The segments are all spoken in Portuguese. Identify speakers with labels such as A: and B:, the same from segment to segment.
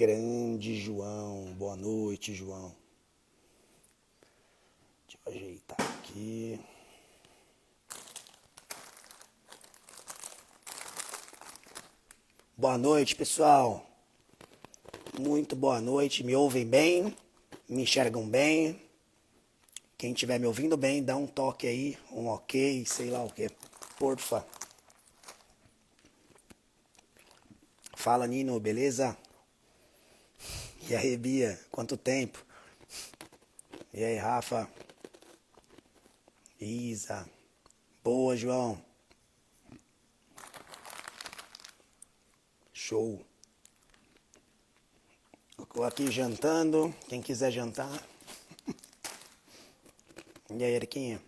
A: Grande João, boa noite, João. Deixa eu ajeitar aqui. Boa noite, pessoal. Muito boa noite. Me ouvem bem? Me enxergam bem? Quem estiver me ouvindo bem, dá um toque aí, um ok, sei lá o que. Porfa. Fala, Nino, beleza? E aí, Bia? Quanto tempo? E aí, Rafa? Isa? Boa, João. Show. Estou aqui jantando. Quem quiser jantar. E aí, Eriquinha?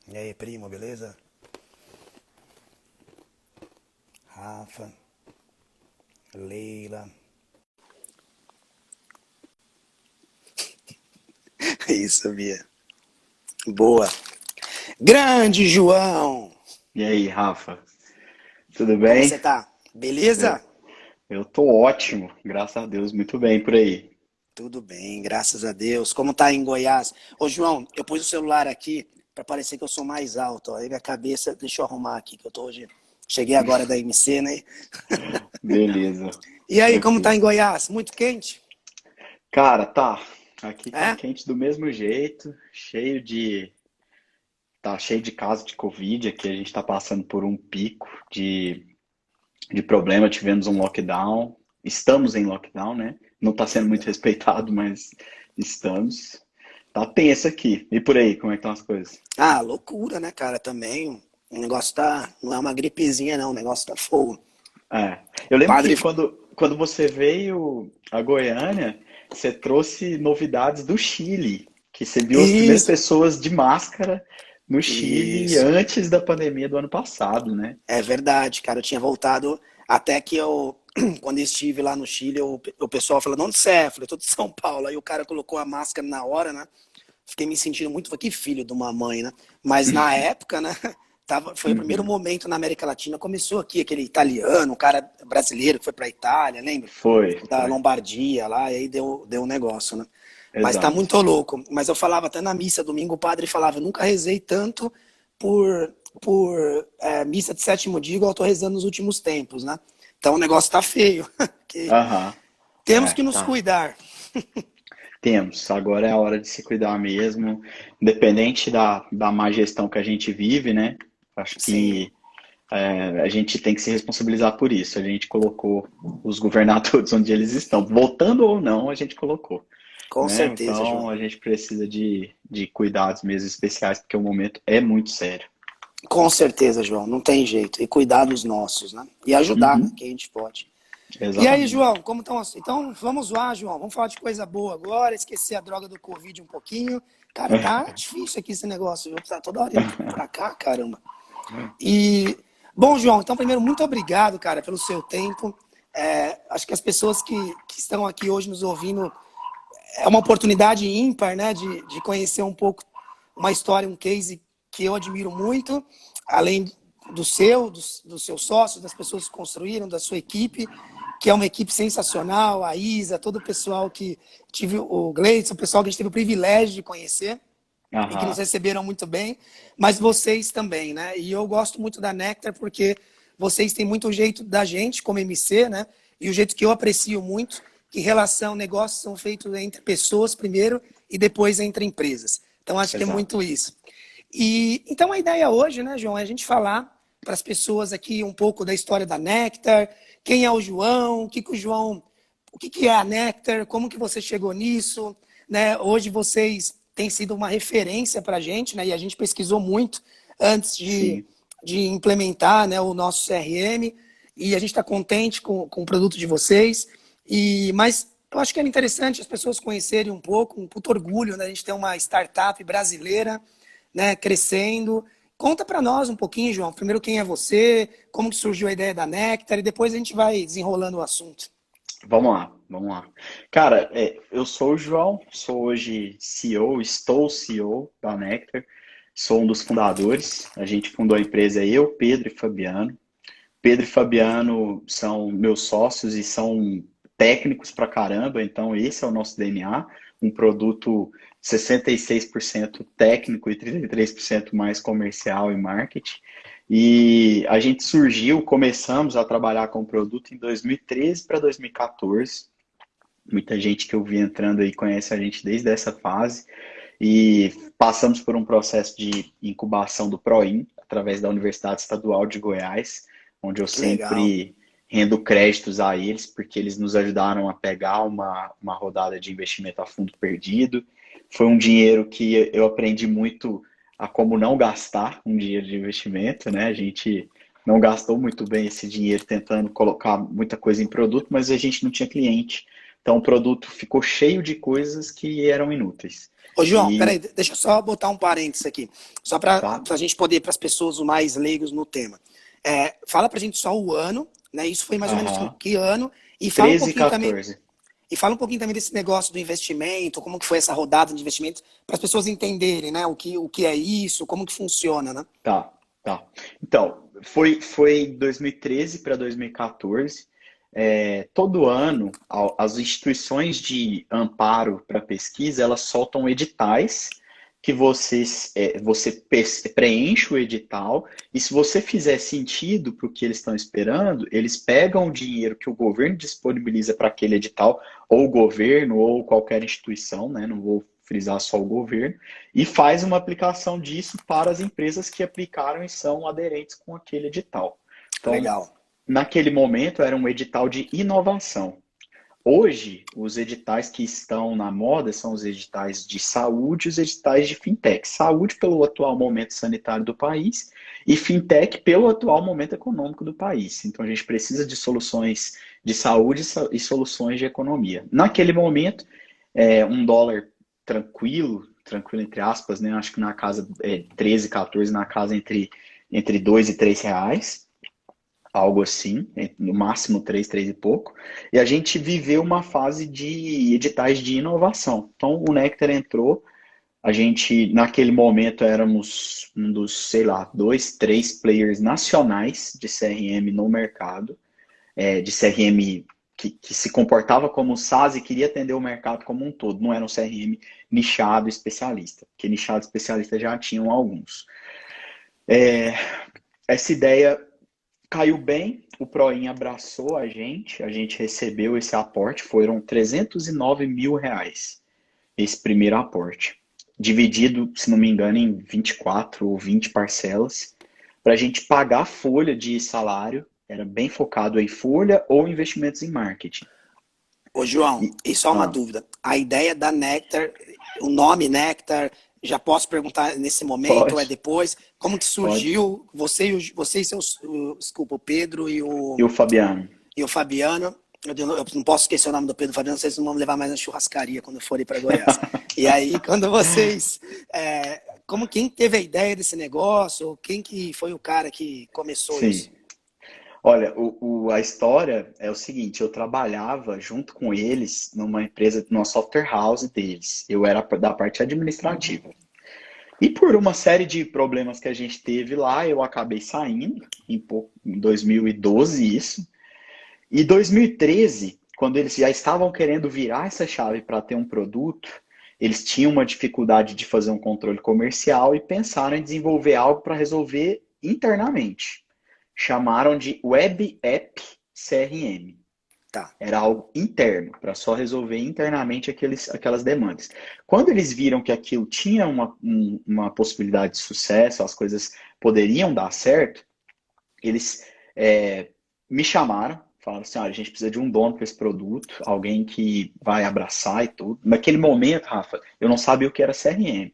A: E aí, primo, beleza? Rafa. Leila. Isso, Bia. Boa. Grande João!
B: E aí, Rafa? Tudo
A: Como
B: bem?
A: você tá?
B: Eu,
A: Beleza?
B: eu tô ótimo, graças a Deus, muito bem por aí.
A: Tudo bem, graças a Deus. Como tá aí em Goiás? Ô, João, eu pus o celular aqui para parecer que eu sou mais alto. Ó. Aí minha cabeça, deixa eu arrumar aqui, que eu tô hoje. Cheguei agora da MC, né?
B: Beleza,
A: E aí, como tá
B: tranquilo.
A: em Goiás? Muito quente?
B: Cara, tá. Aqui tá
A: É?
B: quente do mesmo jeito, tá cheio de casos de Covid. Aqui a gente tá passando por um pico de problema. Tivemos um lockdown, estamos em lockdown, né? Não tá sendo muito respeitado, mas estamos. Tá tenso aqui. E por aí, como é que estão as coisas?
A: Ah, loucura, né, cara? Também. O negócio tá. Não é uma gripezinha, não. O negócio tá fogo.
B: É. Eu lembro que
A: Padre.
B: quando você veio a Goiânia, você trouxe novidades do Chile, que você viu as primeiras
A: Isso,
B: pessoas de máscara no Chile
A: isso.
B: antes da pandemia do ano passado, né?
A: É verdade, cara. Eu tinha voltado até que eu, quando eu estive lá no Chile, o pessoal falou, onde você é? Eu falei, tô de São Paulo. Aí o cara colocou a máscara na hora, né? Fiquei me sentindo muito, que filho de uma mãe, né? Mas na época, né? Foi o primeiro
B: Uhum.
A: momento na América Latina. Começou aqui aquele italiano, um cara brasileiro que foi pra Itália, lembra? Da
B: Foi.
A: Lombardia lá, e aí deu um negócio, né? Mas tá
B: Exato.
A: muito louco. Mas eu falava até na missa domingo, o padre falava, eu nunca rezei tanto por missa de sétimo dia, igual eu tô rezando nos últimos tempos, né? Então o negócio tá feio. Que
B: Aham.
A: temos
B: É,
A: que nos
B: tá.
A: cuidar.
B: Temos. Agora é a hora de se cuidar mesmo, independente da má gestão que a gente vive, né? Acho
A: Sim,
B: que a gente tem que se responsabilizar por isso. A gente colocou os governadores onde eles estão. Votando ou não, a gente colocou.
A: com
B: Né?
A: certeza,
B: Então
A: João.
B: a gente precisa de cuidados mesmo especiais, porque o momento é muito sério.
A: Com certeza, João. Não tem jeito. E cuidar dos nossos, né? E ajudar, né?
B: Uhum,
A: Que a gente pode. E aí,
B: exatamente.
A: João, como estão? Então, vamos zoar, João. Vamos falar de coisa boa agora, esquecer a droga do Covid um pouquinho. Cara, tá difícil aqui esse negócio, viu? Tá toda hora indo pra cá, caramba. E, bom, João, então, primeiro, muito obrigado, cara, pelo seu tempo. Acho que as pessoas que estão aqui hoje nos ouvindo, é uma oportunidade ímpar, né, de conhecer um pouco uma história, um case que eu admiro muito, além dos seus sócios, das pessoas que construíram, da sua equipe, que é uma equipe sensacional, a Isa, todo o pessoal que tive, o Gleison, o pessoal que a gente teve o privilégio de conhecer e que nos
B: Aham,
A: receberam muito bem, mas vocês também, né? E eu gosto muito da Nectar porque vocês têm muito o jeito da gente como MC, né? E o jeito que eu aprecio muito, que relação, negócios são feitos entre pessoas primeiro e depois entre empresas. Então acho que é muito
B: exato.
A: isso. E então a ideia hoje, né, João, é a gente falar para as pessoas aqui um pouco da história da Nectar, quem é o João, o que é a Nectar, como que você chegou nisso, né? Hoje vocês têm sido uma referência para a gente, né? E a gente pesquisou muito antes
B: Sim.
A: de implementar, né, o nosso CRM e a gente está contente com o produto de vocês. Mas eu acho que é interessante as pessoas conhecerem um pouco, um puto orgulho, né? A gente tem uma startup brasileira, né, crescendo. Conta para nós um pouquinho, João. Primeiro, quem é você, como que surgiu a ideia da Nectar e depois a gente vai desenrolando o assunto.
B: Vamos lá, vamos lá. Cara, eu sou o João, sou hoje CEO, estou CEO da Nectar, sou um dos fundadores. A gente fundou a empresa eu, Pedro e Fabiano. Pedro e Fabiano são meus sócios e são técnicos pra caramba, então esse é o nosso DNA, um produto 66% técnico e 33% mais comercial e marketing. E a gente começamos a trabalhar com o produto em 2013 para 2014. Muita gente que eu vi entrando aí conhece a gente desde essa fase. E passamos por um processo de incubação do PROIN, através da Universidade Estadual de Goiás, onde eu
A: Que legal.
B: sempre rendo créditos a eles, porque eles nos ajudaram a pegar uma rodada de investimento a fundo perdido. Foi um dinheiro que eu aprendi muito a como não gastar um dinheiro de investimento, né? A gente não gastou muito bem esse dinheiro tentando colocar muita coisa em produto, mas a gente não tinha cliente. Então o produto ficou cheio de coisas que eram inúteis.
A: Ô, João,
B: E
A: peraí, deixa eu só botar um parênteses aqui, só para
B: tá,
A: a gente poder, para as pessoas o mais leigos no tema. Fala pra gente só o ano, né? Isso foi mais ou menos
B: aham,
A: que ano, e fala um
B: 13 e
A: pouquinho também,
B: 14.
A: desse negócio do investimento, como que foi essa rodada de investimento, para as pessoas entenderem, né? O que é isso, como que funciona, né?
B: Tá, tá. Então, foi 2013 para 2014. Todo ano, as instituições de amparo para pesquisa, elas soltam editais que você preenche o edital e se você fizer sentido para o que eles estão esperando, eles pegam o dinheiro que o governo disponibiliza para aquele edital, ou o governo, ou qualquer instituição, né? Não vou frisar só o governo, e faz uma aplicação disso para as empresas que aplicaram e são aderentes com aquele edital. Então,
A: Legal.
B: naquele momento, era um edital de inovação. Hoje, os editais que estão na moda são os editais de saúde e os editais de fintech. Saúde pelo atual momento sanitário do país e fintech pelo atual momento econômico do país. Então, a gente precisa de soluções de saúde e soluções de economia. Naquele momento, um dólar tranquilo entre aspas, né? Acho que na casa 13, 14, na casa entre 2 e 3 reais, algo assim, no máximo 3, 3 e pouco. E a gente viveu uma fase de editais de inovação. Então o Nectar entrou, a gente naquele momento éramos um dos, sei lá, 2, 3 players nacionais de CRM no mercado, de CRM que se comportava como SaaS e queria atender o mercado como um todo. Não era um CRM nichado especialista, porque nichado especialista já tinham alguns. Essa ideia caiu bem, o Proin abraçou a gente recebeu esse aporte, foram 309 mil reais, esse primeiro aporte. Dividido, se não me engano, em 24 ou 20 parcelas, para a gente pagar a folha de salário, era bem focado em folha ou investimentos em marketing.
A: Ô, João,
B: E,
A: e só uma
B: ah,
A: dúvida. A ideia da Nectar, o nome Nectar, já posso perguntar nesse momento ou é
B: pode,
A: depois? Como que
B: pode.
A: surgiu você e desculpa, o Pedro
B: E o Fabiano?
A: e o Fabiano? Eu não posso esquecer o nome do Pedro e Fabiano, vocês não vão me levar mais na churrascaria quando eu for ir para Goiás. E aí, quando vocês. Quem teve a ideia desse negócio? Ou quem que foi o cara que começou isso?
B: Sim. Olha, a história é o seguinte, eu trabalhava junto com eles numa empresa, numa software house deles. Eu era da parte administrativa. E por uma série de problemas que a gente teve lá, eu acabei saindo, em 2012 isso. E 2013, quando eles já estavam querendo virar essa chave para ter um produto, eles tinham uma dificuldade de fazer um controle comercial e pensaram em desenvolver algo para resolver internamente. Chamaram de Web App CRM.
A: Tá.
B: Era algo interno, para só resolver internamente aquelas demandas. Quando eles viram que aquilo tinha uma possibilidade de sucesso, as coisas poderiam dar certo, eles me chamaram, falaram assim, a gente precisa de um dono para esse produto, alguém que vai abraçar e tudo. Naquele momento, Rafa, eu não sabia o que era CRM.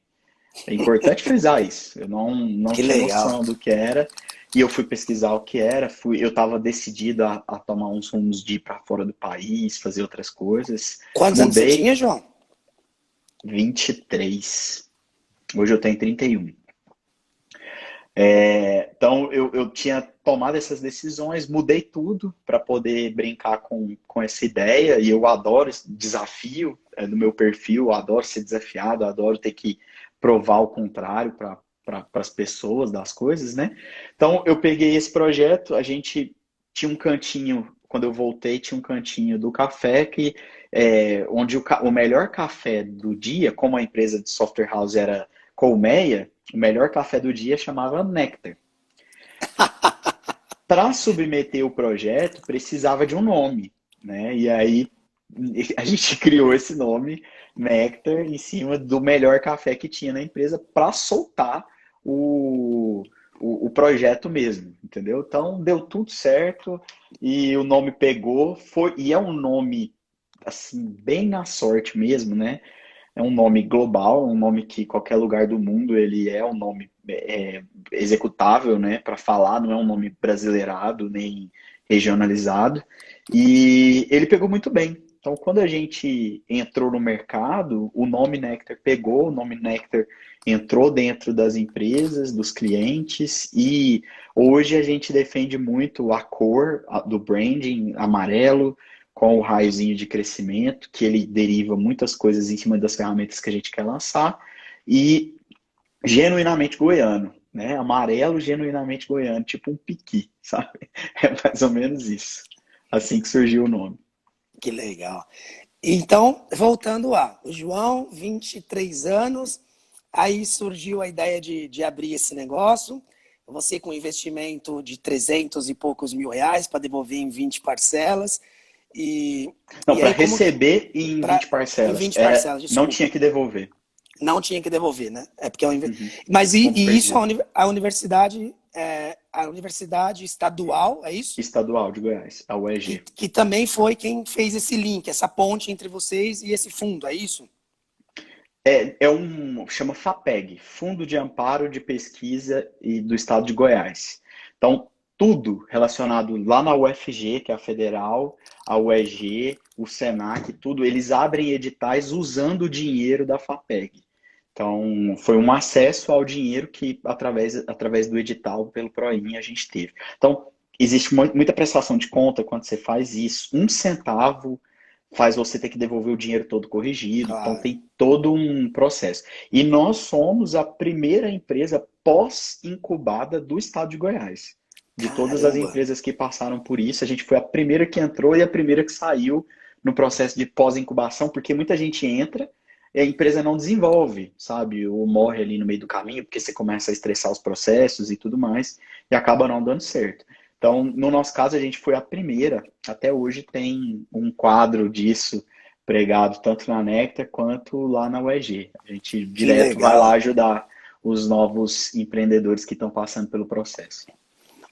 B: É importante frisar isso. Eu não
A: Que
B: tinha
A: legal.
B: noção do que era. E eu fui pesquisar o que era. Eu estava decidido a tomar uns rumos de ir para fora do país, fazer outras coisas.
A: Quantos anos você
B: Mudei
A: tinha, João?
B: 23. Hoje eu tenho 31. Então eu tinha tomado essas decisões, mudei tudo para poder brincar com essa ideia. E eu adoro esse desafio do meu perfil, eu adoro ser desafiado, eu adoro ter que provar o contrário para as pessoas das coisas, né? Então eu peguei esse projeto, a gente tinha um cantinho quando eu voltei, tinha um cantinho do café onde o melhor café do dia, como a empresa de software house era Colmeia, o melhor café do dia chamava Nectar. Para submeter o projeto, precisava de um nome, né? E aí a gente criou esse nome, Nectar, em cima do melhor café que tinha na empresa para soltar o projeto mesmo, entendeu? Então deu tudo certo e o nome pegou, e é um nome assim bem na sorte mesmo, né? É um nome global, um nome que qualquer lugar do mundo ele é um nome executável, né, para falar, não é um nome brasileirado nem regionalizado. E ele pegou muito bem. Então, quando a gente entrou no mercado, o nome Nectar pegou, o nome Nectar entrou dentro das empresas, dos clientes, e hoje a gente defende muito a cor do branding amarelo, com o raiozinho de crescimento, que ele deriva muitas coisas em cima das ferramentas que a gente quer lançar, e genuinamente goiano, né? Amarelo genuinamente goiano, tipo um piqui, sabe? É mais ou menos isso. Assim que surgiu o nome.
A: Que legal. Então, voltando lá, o João, 23 anos, aí surgiu a ideia de abrir esse negócio, você com investimento de 300 e poucos mil reais para devolver em 20 parcelas,
B: Não,
A: e
B: para
A: aí como que...
B: receber em 20
A: Em
B: parcelas.
A: 20 parcelas,
B: Não
A: desculpa.
B: tinha que devolver.
A: Não tinha que devolver, né? É porque
B: Uhum.
A: Mas
B: Fundo
A: e isso
B: perdido.
A: a universidade estadual, é isso?
B: Estadual de Goiás, a
A: Que,
B: UEG.
A: que também foi quem fez esse link, essa ponte entre vocês e esse fundo, é isso?
B: Chama FAPEG, Fundo de Amparo de Pesquisa e do Estado de Goiás. Então, tudo relacionado lá na UFG, que é a federal, a UEG, o Senac, tudo, eles abrem editais usando o dinheiro da FAPEG. Então, foi um acesso ao dinheiro que, através do edital, pelo PROIN, a gente teve. Então, existe muita prestação de conta quando você faz isso. Um centavo faz você ter que devolver o dinheiro todo corrigido. Então,
A: Claro.
B: tem todo um processo. E nós somos a primeira empresa pós-incubada do estado de Goiás. De todas as
A: Caramba.
B: empresas que passaram por isso, a gente foi a primeira que entrou e a primeira que saiu no processo de pós-incubação, porque muita gente entra e a empresa não desenvolve, sabe? Ou morre ali no meio do caminho, porque você começa a estressar os processos e tudo mais, e acaba não dando certo. Então, no nosso caso, a gente foi a primeira. Até hoje tem um quadro disso pregado tanto na Nectar quanto lá na UEG. A gente
A: Que
B: direto vai lá
A: legal.
B: ajudar os novos empreendedores que estão passando pelo processo.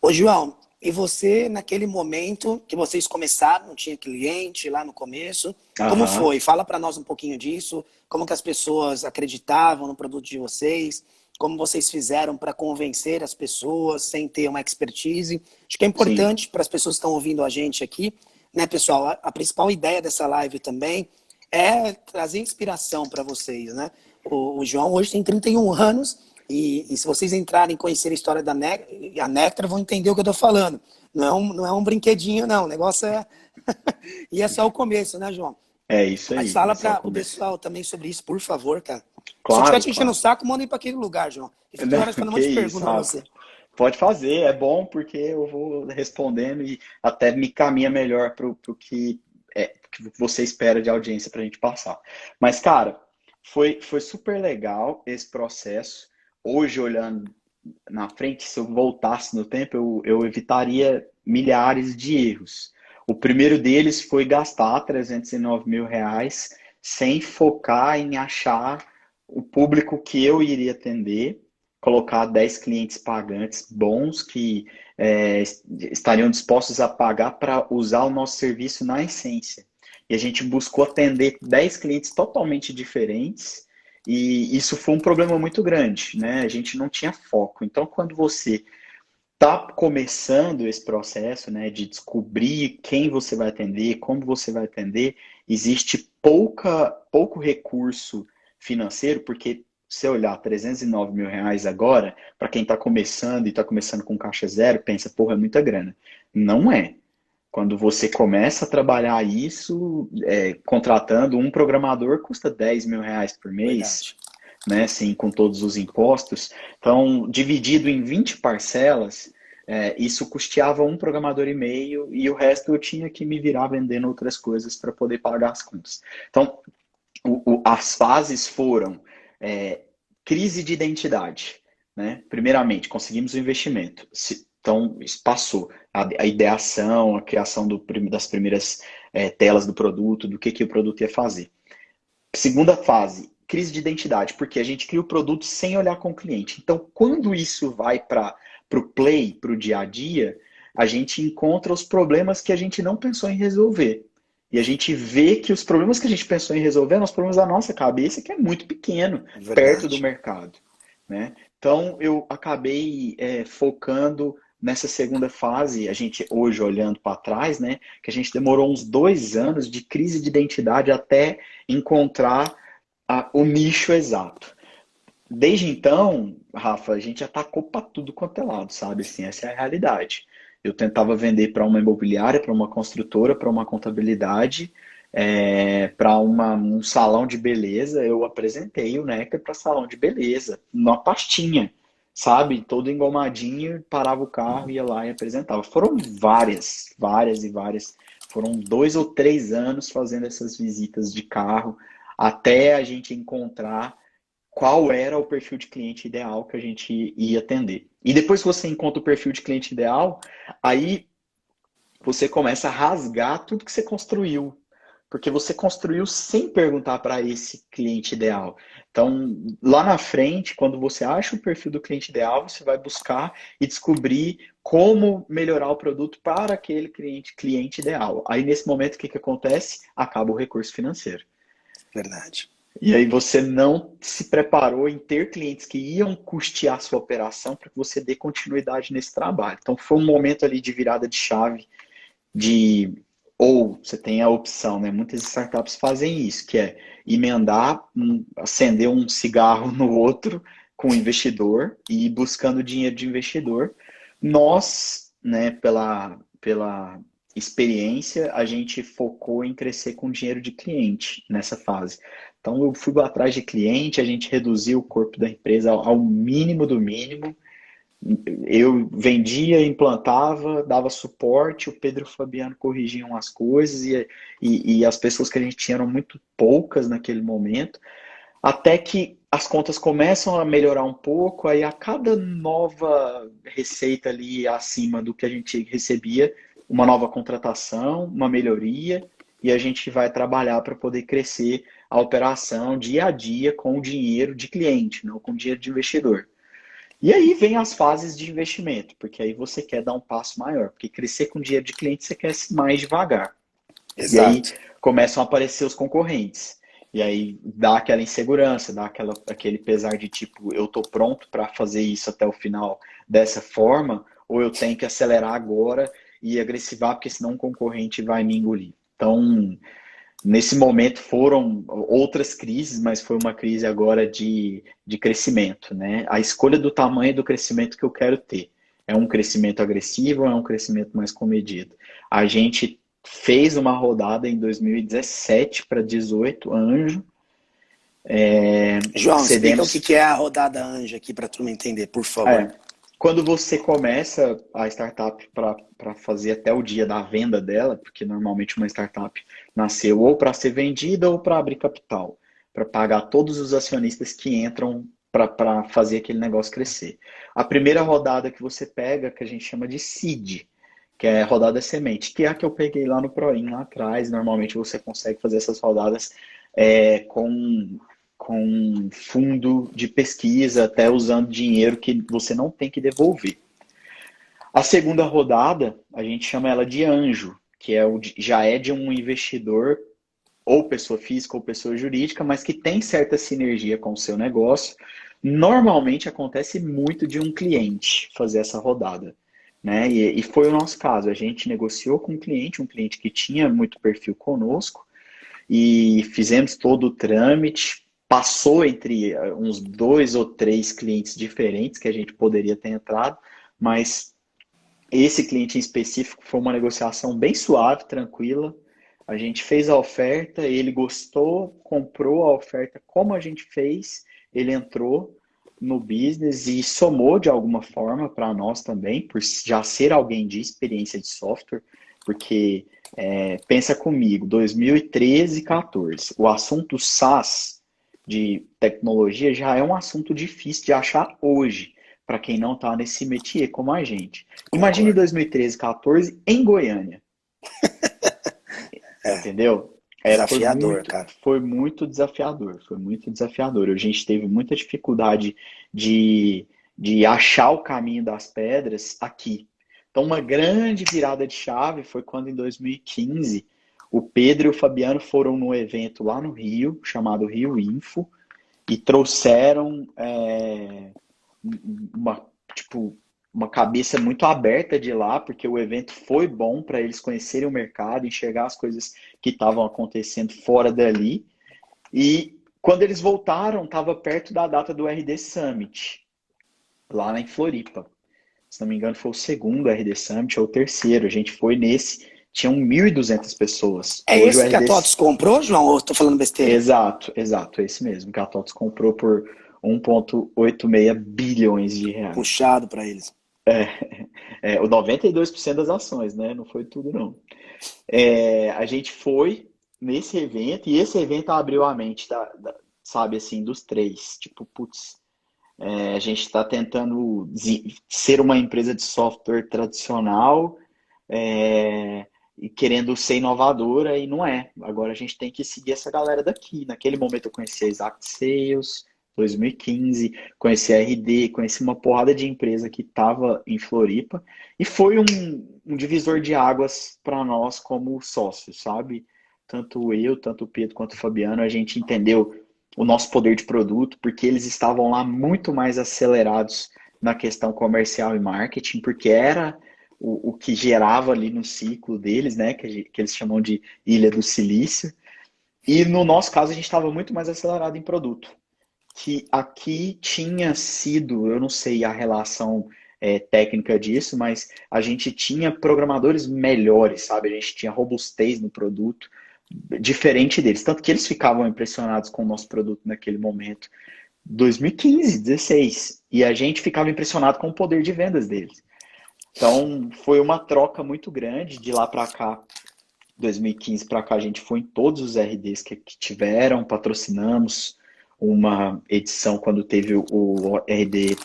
A: Ô, João, e você, naquele momento que vocês começaram, não tinha cliente lá no começo, como
B: Aham,
A: foi? Fala para nós um pouquinho disso, como que as pessoas acreditavam no produto de vocês, como vocês fizeram para convencer as pessoas sem ter uma expertise. Acho que é
B: sim,
A: importante para as pessoas que estão ouvindo a gente aqui, né, pessoal? A principal ideia dessa live também é trazer inspiração para vocês, né? O João hoje tem 31 anos e se vocês entrarem e conhecer a história da a Nectar, vão entender o que eu estou falando. Não é um brinquedinho, não. O negócio é... e é só o começo, né, João?
B: é isso
A: Mas
B: aí, é
A: fala
B: só o
A: para o
B: começo.
A: pessoal também sobre isso, por favor, cara. Se eu estiver
B: Claro,
A: te enchendo o
B: claro.
A: saco, manda ir para aquele lugar, João. E fiquei horas
B: Não,
A: fazendo um
B: que
A: monte de
B: isso,
A: perguntas para
B: Rafa.
A: você.
B: Pode fazer, é bom porque eu vou respondendo e até me caminha melhor para o que você espera de audiência para a gente passar. Mas, cara, foi super legal esse processo. Hoje, olhando na frente, se eu voltasse no tempo, eu evitaria milhares de erros. O primeiro deles foi gastar 309 mil reais sem focar em achar o público que eu iria atender, colocar 10 clientes pagantes bons que estariam dispostos a pagar para usar o nosso serviço na essência. E a gente buscou atender 10 clientes totalmente diferentes, e isso foi um problema muito grande, né? A gente não tinha foco. Então, quando você está começando esse processo, né, de descobrir quem você vai atender, como você vai atender, existe pouco recurso financeiro, porque se olhar 309 mil reais agora, para quem está começando e está começando com caixa zero, pensa, porra, é muita grana. Não é. Quando você começa a trabalhar isso, contratando um programador, custa 10 mil reais por mês,
A: Verdade.
B: né, assim, com todos os impostos. Então, dividido em 20 parcelas, Isso custeava um programador e meio e o resto eu tinha que me virar vendendo outras coisas para poder pagar as contas. Então, as fases foram crise de identidade, né? Primeiramente, conseguimos o investimento. Então, isso passou. A ideação, a criação das primeiras telas do produto, do que o produto ia fazer. Segunda fase, crise de identidade, porque a gente cria o produto sem olhar com o cliente. Então, quando isso vai para o play, para o dia a dia, a gente encontra os problemas que a gente não pensou em resolver. E a gente vê que os problemas que a gente pensou em resolver são os problemas da nossa cabeça, que é muito pequeno, perto do
A: Verdade.
B: mercado, né? Então, eu acabei focando nessa segunda fase, a gente hoje olhando para trás, né, que a gente demorou uns 2 anos de crise de identidade até encontrar o nicho exato. Desde então, Rafa, a gente atacou para tudo quanto é lado, sabe? Assim, essa é a realidade. Eu tentava vender para uma imobiliária, para uma construtora, para uma contabilidade, para um salão de beleza. Eu apresentei o Nectar para salão de beleza, numa pastinha, sabe? Todo engomadinho, parava o carro, ia lá e apresentava. Foram várias, várias e várias. Foram 2 ou 3 anos fazendo essas visitas de carro até a gente encontrar qual era o perfil de cliente ideal que a gente ia atender. E depois que você encontra o perfil de cliente ideal, aí você começa a rasgar tudo que você construiu. Porque você construiu sem perguntar para esse cliente ideal. Então, lá na frente, quando você acha o perfil do cliente ideal, você vai buscar e descobrir como melhorar o produto para aquele cliente ideal. Aí, nesse momento, o que acontece? Acaba o recurso financeiro.
A: Verdade.
B: E aí você não se preparou em ter clientes que iam custear sua operação para que você dê continuidade nesse trabalho. Então foi um momento ali de virada de chave de ou você tem a opção, né? Muitas startups fazem isso, que é emendar, acender um cigarro no outro com o investidor e ir buscando dinheiro de investidor. Nós, né, pela experiência, a gente focou em crescer com dinheiro de cliente nessa fase. Então eu fui atrás de cliente, a gente reduziu o corpo da empresa ao mínimo do mínimo. Eu vendia, implantava, dava suporte, o Pedro e o Fabiano corrigiam as coisas e as pessoas que a gente tinha eram muito poucas naquele momento, até que as contas começam a melhorar um pouco, aí a cada nova receita ali acima do que a gente recebia, uma nova contratação, uma melhoria, e a gente vai trabalhar para poder crescer a operação dia a dia com o dinheiro de cliente, não com o dinheiro de investidor. E aí vem as fases de investimento, porque aí você quer dar um passo maior, porque crescer com dinheiro de cliente você quer mais devagar. E aí
A: Exato.
B: começam a aparecer os concorrentes. E aí dá aquela insegurança, dá aquele pesar de tipo, eu tô pronto para fazer isso até o final dessa forma, ou eu tenho que acelerar agora e agressivar, porque senão um concorrente vai me engolir. Então, nesse momento foram outras crises, mas foi uma crise agora de crescimento, né? A escolha do tamanho do crescimento que eu quero ter. É um crescimento agressivo ou é um crescimento mais comedido? A gente fez uma rodada em 2017 para 18, Anjo.
A: João, explica o que
B: Cedemos.
A: que é a rodada Anja aqui para a turma entender, por favor.
B: Quando você começa a startup para fazer até o dia da venda dela, porque normalmente uma startup nasceu ou para ser vendida ou para abrir capital, para pagar todos os acionistas que entram para fazer aquele negócio crescer. A primeira rodada que você pega, que a gente chama de seed, que é rodada semente, que é a que eu peguei lá no Proin lá atrás. Normalmente você consegue fazer essas rodadas com fundo de pesquisa, até usando dinheiro que você não tem que devolver. A segunda rodada, a gente chama ela de anjo, que já é de um investidor, ou pessoa física ou pessoa jurídica, mas que tem certa sinergia com o seu negócio. Normalmente acontece muito de um cliente fazer essa rodada. Né? E foi o nosso caso. A gente negociou com um cliente que tinha muito perfil conosco, e fizemos todo o trâmite. Passou entre uns 2 ou 3 clientes diferentes que a gente poderia ter entrado, mas esse cliente em específico foi uma negociação bem suave, tranquila. A gente fez a oferta, ele gostou, comprou a oferta como a gente fez, ele entrou no business e somou de alguma forma para nós também, por já ser alguém de experiência de software, porque pensa comigo, 2013 e 14, o assunto SaaS de tecnologia já é um assunto difícil de achar hoje, para quem não está nesse métier como a gente. Imagine
A: Concordo.
B: 2013 e 14 em Goiânia,
A: É,
B: entendeu?
A: desafiador, cara.
B: Foi muito desafiador, foi muito desafiador. A gente teve muita dificuldade de, de achar o caminho das pedras aqui. Então, uma grande virada de chave foi quando, em 2015, o Pedro e o Fabiano foram num evento lá no Rio, chamado Rio Info, e trouxeram uma, tipo, uma cabeça muito aberta de lá, porque o evento foi bom para eles conhecerem o mercado, enxergar as coisas que estavam acontecendo fora dali. E quando eles voltaram, estava perto da data do RD Summit, lá em Floripa. Se não me engano, foi o segundo RD Summit ou o terceiro. A gente foi nesse, tinham 1.200 pessoas.
A: É
B: Hoje o
A: esse que a
B: RD...
A: TOTS comprou, João? Ou eu tô falando besteira?
B: Exato, exato, esse mesmo, que a TOTS comprou por 1,86 bilhões de reais.
A: Puxado pra eles.
B: O 92% das ações, né? Não foi tudo, não. A gente foi nesse evento e esse evento abriu a mente, sabe, assim, dos três. Tipo, putz, a gente está tentando ser uma empresa de software tradicional e querendo ser inovadora e não é. Agora a gente tem que seguir essa galera daqui. Naquele momento eu conheci a Exact Sales, 2015, conheci a RD, conheci uma porrada de empresa que estava em Floripa e foi um divisor de águas para nós como sócios, sabe? Tanto eu, tanto o Pedro quanto o Fabiano, a gente entendeu o nosso poder de produto, porque eles estavam lá muito mais acelerados na questão comercial e marketing, porque era o que gerava ali no ciclo deles, né, que eles chamam de Ilha do Silício. E no nosso caso, a gente estava muito mais acelerado em produto. Que aqui tinha sido, eu não sei a relação técnica disso, mas a gente tinha programadores melhores, sabe? A gente tinha robustez no produto, diferente deles. Tanto que eles ficavam impressionados com o nosso produto naquele momento. 2015, 16. E a gente ficava impressionado com o poder de vendas deles. Então, foi uma troca muito grande de lá para cá. 2015 para cá, a gente foi em todos os RDs que tiveram, patrocinamos uma edição quando teve o RD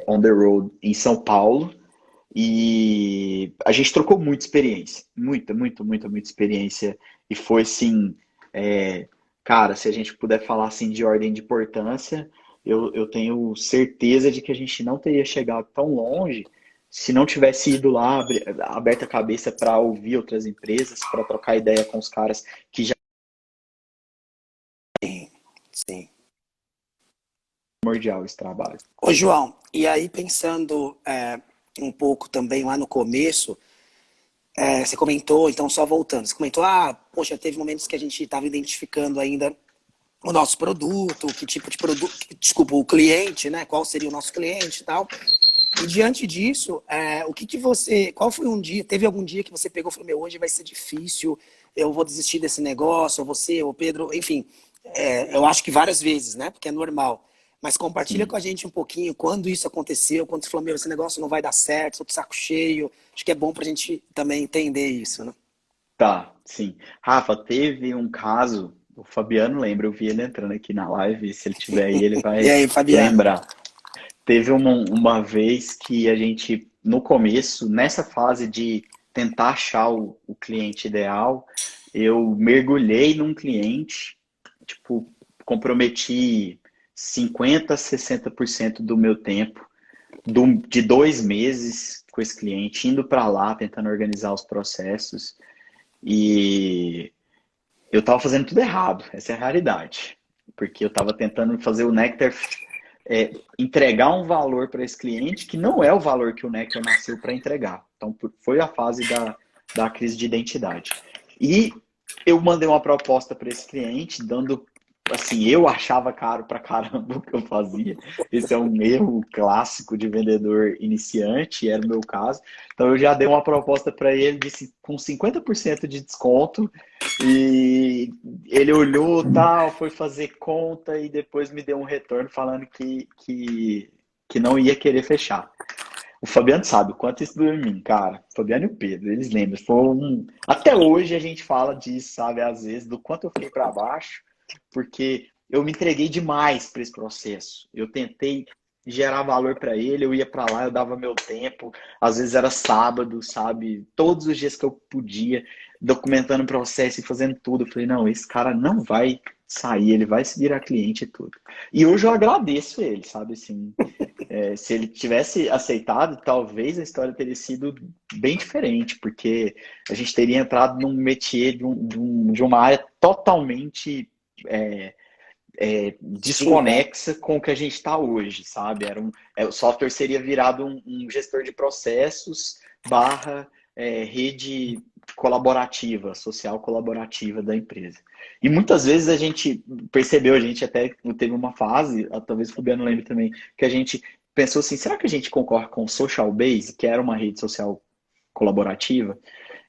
B: On the Road em São Paulo. E a gente trocou muita experiência, muita experiência. E foi assim, cara, se a gente puder falar assim de ordem de importância, eu tenho certeza de que a gente não teria chegado tão longe se não tivesse ido lá, aberto a cabeça para ouvir outras empresas, para trocar ideia com os caras que já
A: Sim, sim.
B: é primordial esse trabalho.
A: Ô, João, e aí pensando um pouco também lá no começo, você comentou, então só voltando, você comentou, poxa, teve momentos que a gente estava identificando ainda o nosso produto, que tipo de produto, desculpa, o cliente, né? Qual seria o nosso cliente e tal. E diante disso, o que você, qual foi um dia, teve algum dia que você pegou e falou, meu, hoje vai ser difícil, eu vou desistir desse negócio, ou você, ou Pedro, enfim, eu acho que várias vezes, né? Porque é normal. Mas compartilha
B: Sim.
A: com a gente um pouquinho quando isso aconteceu, quando você falou, meu, esse negócio não vai dar certo, sou de saco cheio. Acho que é bom pra gente também entender isso, né?
B: Tá, sim. Rafa, teve um caso, o Fabiano lembra, eu vi ele entrando aqui na live, se ele tiver aí, ele
A: E
B: vai
A: aí, Fabiano?
B: lembrar. Teve uma vez que a gente, no começo, nessa fase de tentar achar o cliente ideal, eu mergulhei num cliente, tipo, comprometi 50, 60% do meu tempo, de 2 meses com esse cliente, indo para lá, tentando organizar os processos. E eu estava fazendo tudo errado, essa é a realidade. Porque eu estava tentando fazer o Nectar entregar um valor para esse cliente que não é o valor que o Nectar nasceu para entregar. Então, foi a fase da crise de identidade. E eu mandei uma proposta para esse cliente, dando assim, eu achava caro pra caramba o que eu fazia. Esse é um erro clássico de vendedor iniciante, era o meu caso. Então eu já dei uma proposta para ele com 50% de desconto e ele olhou, tal, foi fazer conta e depois me deu um retorno falando que não ia querer fechar. O Fabiano sabe o quanto isso doeu em mim, cara. O Fabiano e o Pedro, eles lembram. Até hoje a gente fala disso, sabe? Às vezes, do quanto eu fiquei para baixo, porque eu me entreguei demais para esse processo. Eu tentei gerar valor para ele, eu ia para lá, eu dava meu tempo. Às vezes era sábado, sabe? Todos os dias que eu podia, documentando o processo e fazendo tudo. Eu falei, não, esse cara não vai sair, ele vai se virar cliente e tudo. E hoje eu agradeço ele, sabe? Assim, se ele tivesse aceitado, talvez a história teria sido bem diferente, porque a gente teria entrado num métier de uma área totalmente é,
A: Sim, cara.
B: desconexa com o que a gente está hoje, sabe? O software seria virado um gestor de processos barra rede colaborativa, social colaborativa da empresa. E muitas vezes a gente percebeu, a gente até teve uma fase, talvez o Fabiano lembre também, que a gente pensou assim, será que a gente concorre com o Social Base, que era uma rede social colaborativa?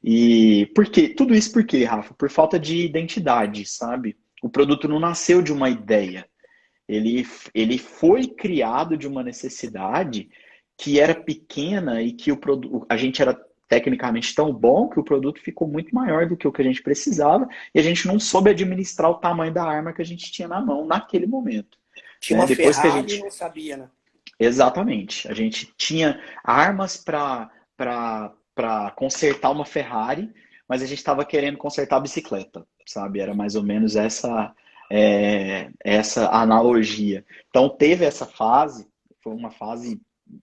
B: E por quê? Tudo isso por quê, Rafa? Por falta de identidade, sabe? O produto não nasceu de uma ideia. Ele foi criado de uma necessidade que era pequena e que a gente era tecnicamente tão bom que o produto ficou muito maior do que o que a gente precisava e a gente não soube administrar o tamanho da arma que a gente tinha na mão naquele momento.
A: Tinha
B: Né?
A: uma
B: Depois que a
A: Ferrari e
B: gente
A: não sabia, né?
B: Exatamente. A gente tinha armas para consertar uma Ferrari, mas a gente estava querendo consertar a bicicleta, sabe? Era mais ou menos essa analogia. Então teve essa fase, foi uma fase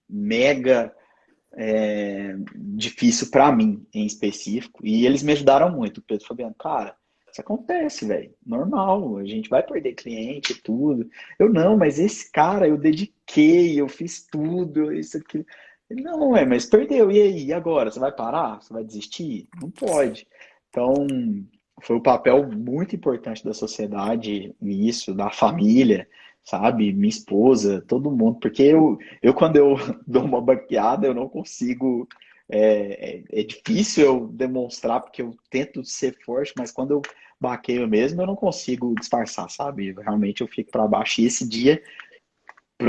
B: mega difícil para mim, em específico, e eles me ajudaram muito, Pedro e Fabiano. Cara, isso acontece, velho. Normal, a gente vai perder cliente e tudo. Eu não, mas esse cara eu dediquei, eu fiz tudo, isso aqui. Não, mas perdeu. E aí? E agora? Você vai parar? Você vai desistir? Não
A: Sim.
B: pode. Então, foi um papel muito importante da sociedade nisso, da família, sabe? Minha esposa, todo mundo. Porque eu quando eu dou uma baqueada, eu não consigo. É difícil eu demonstrar, porque eu tento ser forte, mas quando eu baqueio mesmo, eu não consigo disfarçar, sabe? Realmente eu fico para baixo. E esse dia,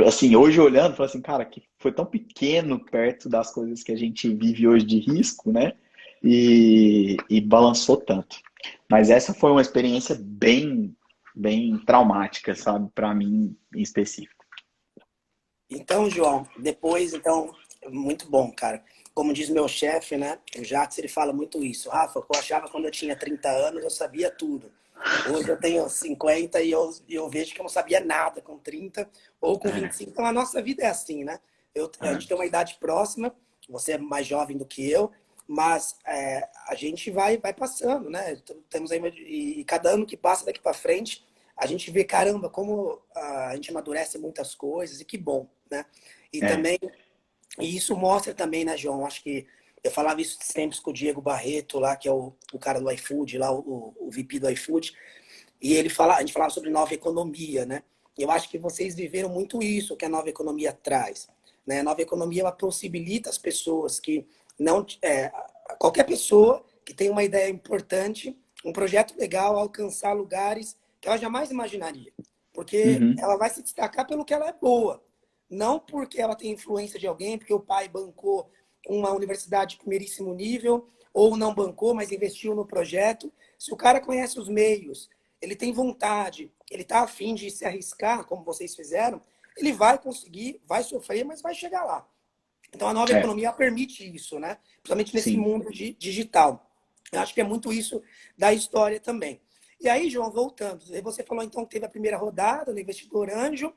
B: assim, hoje olhando, eu falo assim, cara, que foi tão pequeno perto das coisas que a gente vive hoje de risco, né? E balançou tanto. Mas essa foi uma experiência bem traumática, sabe? Para mim em específico.
A: Então, João, depois, então, muito bom, cara. Como diz meu chefe, né? O Jacques, ele fala muito isso. Rafa, eu achava quando eu tinha 30 anos, eu sabia tudo. Hoje eu tenho 50 e eu vejo que eu não sabia nada com 30 ou com 25. Então, a nossa vida é assim, né? A gente tem uma idade próxima, você é mais jovem do que eu, mas a gente vai passando, né? Temos aí, e cada ano que passa daqui para frente, a gente vê, caramba, como a gente amadurece muitas coisas, e que bom, né? E
B: É,
A: também, e isso mostra também, né, João? Acho que eu falava isso sempre com o Diego Barreto, lá, que é o cara do iFood, lá, o VP do iFood, e a gente falava sobre nova economia, né? Eu acho que vocês viveram muito isso que a nova economia traz, né? A nova economia ela possibilita as pessoas que não, qualquer pessoa que tem uma ideia importante, um projeto legal, alcançar lugares que ela jamais imaginaria, porque
B: uhum,
A: ela vai se destacar pelo que ela é boa, não porque ela tem influência de alguém, porque o pai bancou uma universidade de primeiríssimo nível ou não bancou, mas investiu no projeto. Se o cara conhece os meios, ele tem vontade, ele está afim de se arriscar, como vocês fizeram, ele vai conseguir, vai sofrer, mas vai chegar lá. Então a nova
B: é,
A: economia permite isso, né? Principalmente nesse
B: sim.
A: mundo digital. Eu acho que é muito isso da história também. E aí, João, voltando, você falou então que teve a primeira rodada no Investidor Anjo,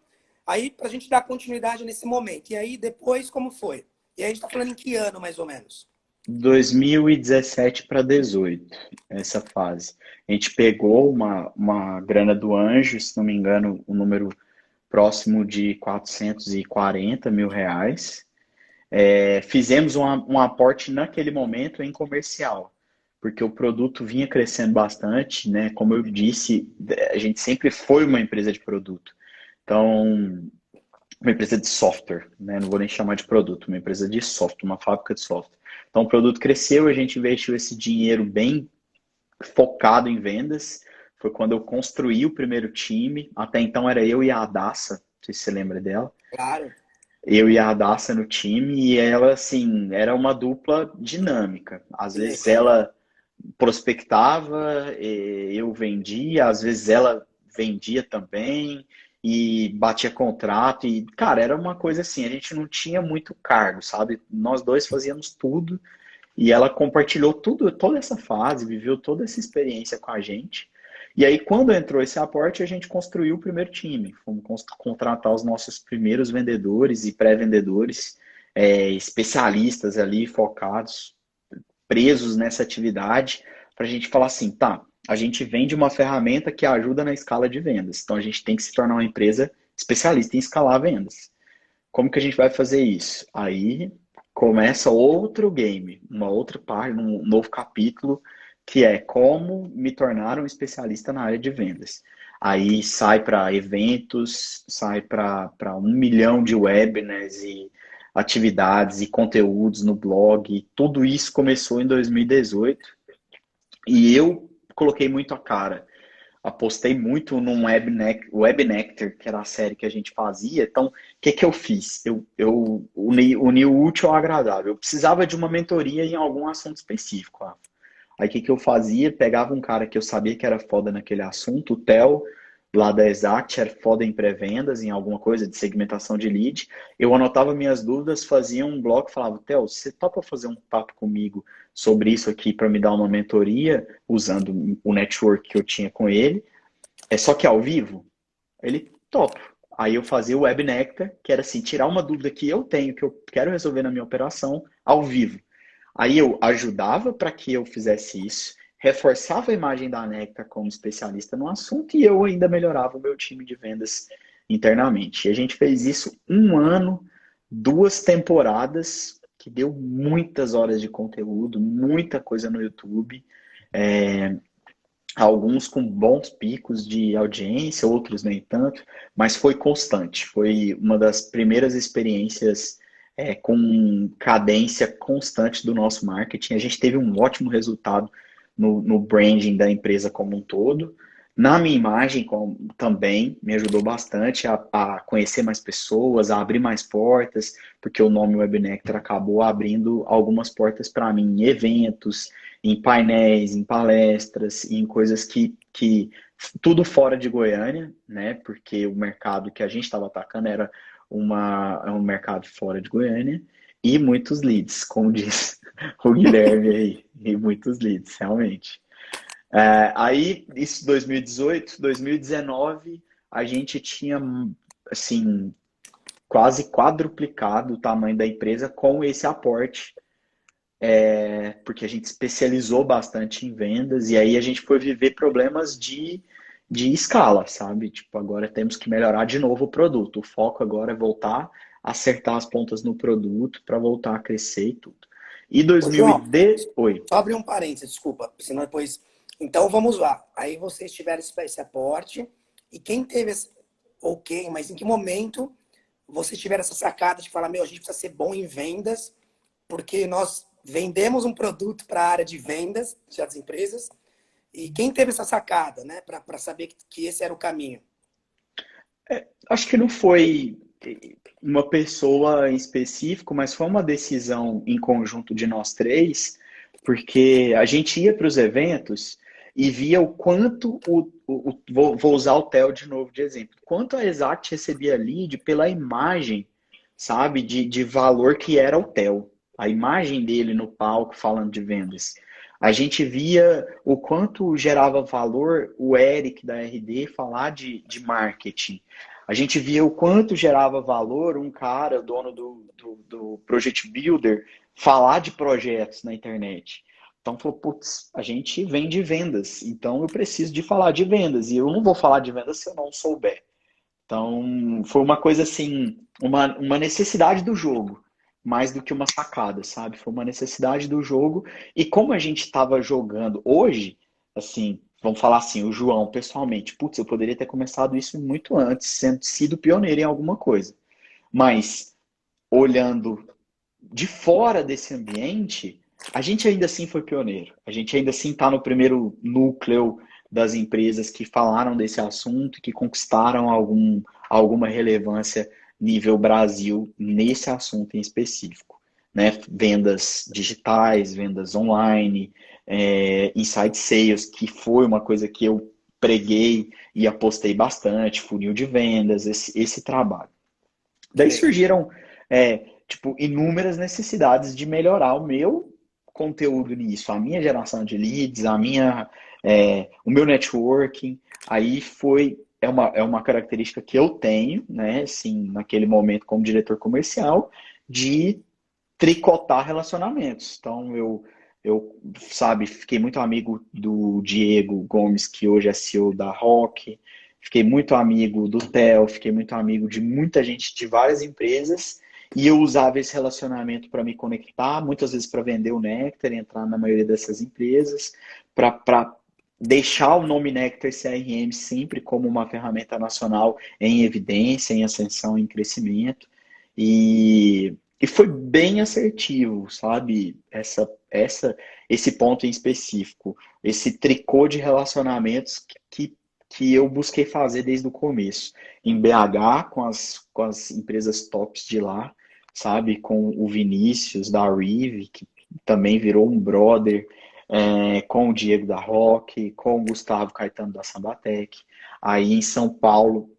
A: aí para a gente dar continuidade nesse momento. E aí depois, como foi? E aí a gente está falando em que ano, mais ou menos?
B: 2017 para 18, essa fase. A gente pegou uma grana do Anjo, se não me engano, um número próximo de 440 mil reais. Fizemos um aporte naquele momento em comercial, porque o produto vinha crescendo bastante, né? Como eu disse, a gente sempre foi uma empresa de produto. Então, uma empresa de software, né? Não vou nem chamar de produto, uma empresa de software, uma fábrica de software. Então, o produto cresceu, a gente investiu esse dinheiro bem focado em vendas. Foi quando eu construí o primeiro time. Até então era eu e a Adassa, não sei se você lembra dela.
A: Claro.
B: Eu e a Radassa no time, e ela, assim, era uma dupla dinâmica. Às
A: Que
B: vezes
A: legal.
B: ela prospectava, eu vendia, às vezes ela vendia também, e batia contrato, e, cara, era uma coisa assim, a gente não tinha muito cargo, sabe? Nós dois fazíamos tudo, e ela compartilhou tudo, toda essa fase, viveu toda essa experiência com a gente. E aí, quando entrou esse aporte, a gente construiu o primeiro time. Fomos contratar os nossos primeiros vendedores e pré-vendedores, especialistas ali, focados, presos nessa atividade, para a gente falar assim, tá, a gente vende uma ferramenta que ajuda na escala de vendas. Então, a gente tem que se tornar uma empresa especialista em escalar vendas. Como que a gente vai fazer isso? Aí começa outro game, uma outra página, um novo capítulo, que é como me tornar um especialista na área de vendas. Aí sai para eventos, sai para 1 milhão de webinars e atividades e conteúdos no blog. Tudo isso começou em 2018 e eu coloquei muito a cara, apostei muito num Web Nectar, que era a série que a gente fazia. Então, o que que eu fiz? Eu uni o útil ao agradável. Eu precisava de uma mentoria em algum assunto específico. Aí, o que que eu fazia? Pegava um cara que eu sabia que era foda naquele assunto, o Theo, lá da Exact, era foda em pré-vendas, em alguma coisa de segmentação de lead. Eu anotava minhas dúvidas, fazia um blog, falava, Theo, você topa fazer um papo comigo sobre isso aqui para me dar uma mentoria, usando o network que eu tinha com ele? É só que ao vivo? Ele topa. Aí eu fazia o Web Nectar, que era assim, tirar uma dúvida que eu tenho, que eu quero resolver na minha operação, ao vivo. Aí eu ajudava para que eu fizesse isso, reforçava a imagem da Nectar como especialista no assunto e eu ainda melhorava o meu time de vendas internamente. E a gente fez isso 1 ano, 2 temporadas, que deu muitas horas de conteúdo, muita coisa no YouTube. É, alguns com bons picos de audiência, outros nem tanto, mas foi constante. Foi uma das primeiras experiências com cadência constante do nosso marketing. A gente teve um ótimo resultado no branding da empresa como um todo. Na minha imagem também me ajudou bastante a conhecer mais pessoas, a abrir mais portas, porque o nome Webnectar acabou abrindo algumas portas para mim em eventos, em painéis, em palestras, em coisas que tudo fora de Goiânia, né? Porque o mercado que a gente estava atacando era um mercado fora de Goiânia e muitos leads, como diz o Guilherme aí, e muitos leads, realmente. Aí, isso 2018, 2019, a gente tinha, assim, quase quadruplicado o tamanho da empresa com esse aporte, porque a gente especializou bastante em vendas e aí a gente foi viver problemas de escala, sabe? Tipo, agora temos que melhorar de novo o produto. O foco agora é voltar a acertar as pontas no produto para voltar a crescer e tudo. E
A: Ô, João,
B: 2010, oi.
A: só abrir um parênteses, desculpa, senão depois. Então vamos lá. Aí vocês tiveram esse aporte, e quem teve esse. Ok, mas em que momento vocês tiveram essa sacada de falar, meu, a gente precisa ser bom em vendas, porque nós vendemos um produto para a área de vendas das empresas, e quem teve essa sacada, né, para saber que esse era o caminho?
B: Acho que não foi uma pessoa em específico, mas foi uma decisão em conjunto de nós três, porque a gente ia para os eventos e via o quanto vou usar o Theo de novo de exemplo, quanto a Exact recebia lead pela imagem, sabe, de valor que era o Theo, a imagem dele no palco falando de vendas. A gente via o quanto gerava valor o Eric da RD falar de marketing. A gente via o quanto gerava valor um cara, dono do Project Builder, falar de projetos na internet. Então, falou, putz, a gente vende vendas, então eu preciso de falar de vendas, e eu não vou falar de vendas se eu não souber. Então, foi uma coisa assim, uma necessidade do jogo. mais do que uma sacada, sabe? Foi uma necessidade do jogo. E como a gente estava jogando hoje, assim, vamos falar assim, o João, pessoalmente, putz, eu poderia ter começado isso muito antes, sendo sido pioneiro em alguma coisa. Mas olhando de fora desse ambiente, a gente ainda assim foi pioneiro. A gente ainda assim está no primeiro núcleo das empresas que falaram desse assunto e que conquistaram alguma relevância nível Brasil nesse assunto em específico. Né? Vendas digitais, vendas online, inside sales, que foi uma coisa que eu preguei e apostei bastante, funil de vendas, esse trabalho. Daí
A: Legal.
B: surgiram, tipo, inúmeras necessidades de melhorar o meu conteúdo nisso, a minha geração de leads, o meu networking. Aí é uma característica que eu tenho, né, assim, naquele momento como diretor comercial, de tricotar relacionamentos. Então, sabe, fiquei muito amigo do Diego Gomes, que hoje é CEO da Rock, fiquei muito amigo do Theo, fiquei muito amigo de muita gente de várias empresas, e eu usava esse relacionamento para me conectar, muitas vezes para vender o Nectar, entrar na maioria dessas empresas, para deixar o nome Nectar CRM sempre como uma ferramenta nacional em evidência, em ascensão, em crescimento. E foi bem assertivo, sabe? Esse ponto em específico, esse tricô de relacionamentos que eu busquei fazer desde o começo. Em BH, com as empresas tops de lá, sabe? Com o Vinícius da Rive, que também virou um brother, com o Diego da Rock, com o Gustavo Caetano da Sambatec. Aí em São Paulo,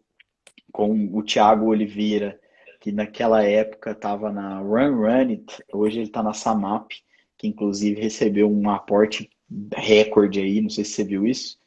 B: com o Thiago Oliveira, que naquela época estava na Run Run It, hoje ele está na Samap, que inclusive recebeu um aporte recorde aí, não sei se você viu isso,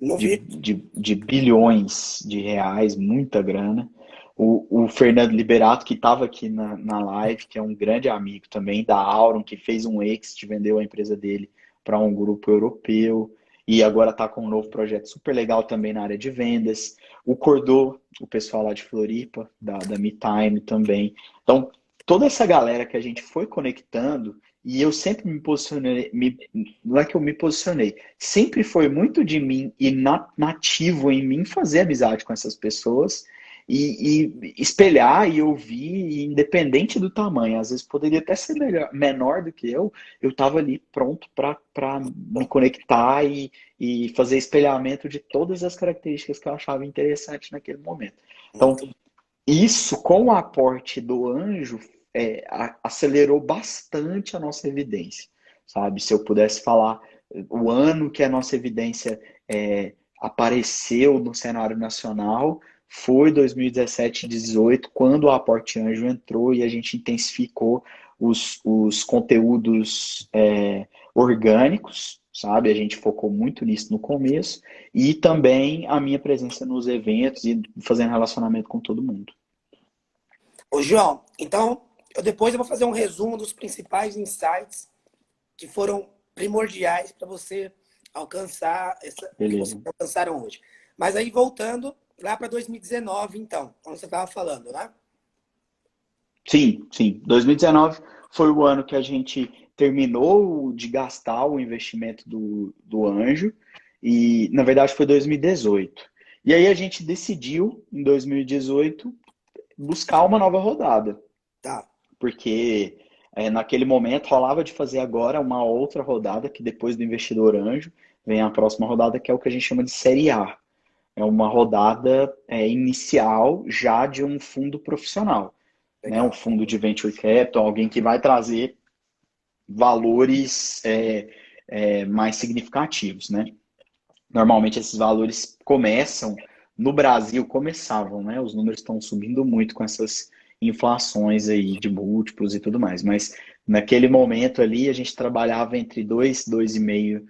A: Não
B: de,
A: vi.
B: de bilhões de reais, muita grana. O Fernando Liberato, que estava aqui na live, que é um grande amigo também da Auron, que fez um exit, vendeu a empresa dele para um grupo europeu e agora está com um novo projeto super legal também na área de vendas. O Cordô, o pessoal lá de Floripa, da MeTime também. Então, toda essa galera que a gente foi conectando, e eu sempre me posicionei, não é que eu me posicionei, sempre foi muito de mim e nativo em mim fazer amizade com essas pessoas e espelhar e ouvir, independente do tamanho. Às vezes poderia até ser menor do que eu estava ali pronto para me conectar e fazer espelhamento de todas as características que eu achava interessante naquele momento. Então, isso com o aporte do anjo acelerou bastante a nossa evidência, sabe? Se eu pudesse falar o ano que a nossa evidência apareceu no cenário nacional foi 2017 e 2018, quando o aporte anjo entrou e a gente intensificou os conteúdos orgânicos, sabe? A gente focou muito nisso no começo e também a minha presença nos eventos e fazendo relacionamento com todo mundo.
A: Ô, João, então, depois eu vou fazer um resumo dos principais insights que foram primordiais para você alcançar o que vocês
B: Beleza.
A: alcançaram hoje. Mas aí, voltando lá para 2019, então, como você estava falando, né?
B: Sim, sim. 2019 foi o ano que a gente terminou de gastar o investimento do anjo e, na verdade, foi 2018. E aí a gente decidiu, em 2018, buscar uma nova rodada,
A: Tá.
B: porque naquele momento rolava de fazer agora uma outra rodada, que depois do investidor anjo vem a próxima rodada, que é o que a gente chama de Série A. É uma rodada inicial já de um fundo profissional, né? Um
A: Legal.
B: fundo de venture capital, alguém que vai trazer valores mais significativos, né? Normalmente esses valores começavam, né? Os números estão subindo muito com essas inflações aí de múltiplos e tudo mais, mas naquele momento ali a gente trabalhava entre 2,5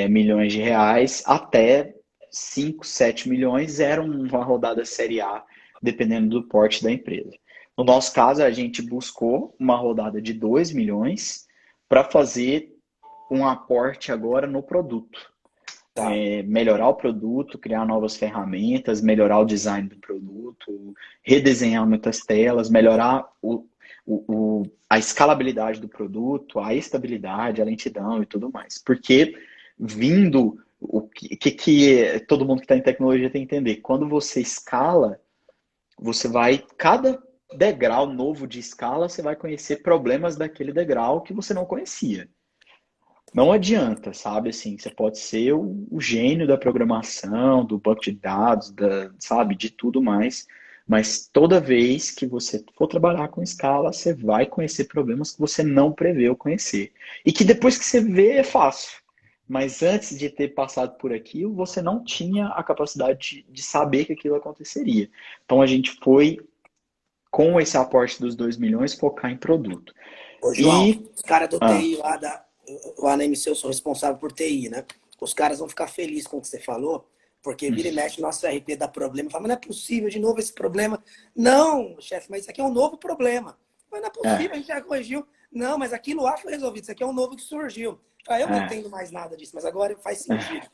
B: milhões de reais até 5, 7 milhões, era uma rodada série A, dependendo do porte da empresa. No nosso caso, a gente buscou uma rodada de 2 milhões para fazer um aporte agora no produto.
A: Tá.
B: Melhorar o produto, criar novas ferramentas, melhorar o design do produto, redesenhar muitas telas, melhorar a escalabilidade do produto, a estabilidade, a lentidão e tudo mais. Porque vindo, que todo mundo que está em tecnologia tem que entender, quando você escala, você vai, cada degrau novo de escala, você vai conhecer problemas daquele degrau que você não conhecia. Não adianta, sabe? Assim, você pode ser o gênio da programação, do banco de dados, sabe? De tudo mais. Mas toda vez que você for trabalhar com escala, você vai conhecer problemas que você não preveu conhecer. E que depois que você vê, é fácil. Mas antes de ter passado por aquilo, você não tinha a capacidade de saber que aquilo aconteceria. Então a gente foi, com esse aporte dos 2 milhões, focar em produto.
A: Ô, João,
B: E.
A: os caras do
B: Ah,
A: TI lá na MC, eu sou responsável por TI, né? Os caras vão ficar felizes com o que você falou, porque vira e mexe, nosso RP dá problema. Fala, mas não é possível, de novo esse problema. Não, chefe, mas isso aqui é um novo problema. Mas não é possível, a
B: é.
A: gente já corrigiu. Não, mas aquilo lá foi resolvido, isso aqui é um novo que surgiu. Ah, eu não
B: É.
A: entendo mais nada disso, mas agora faz sentido.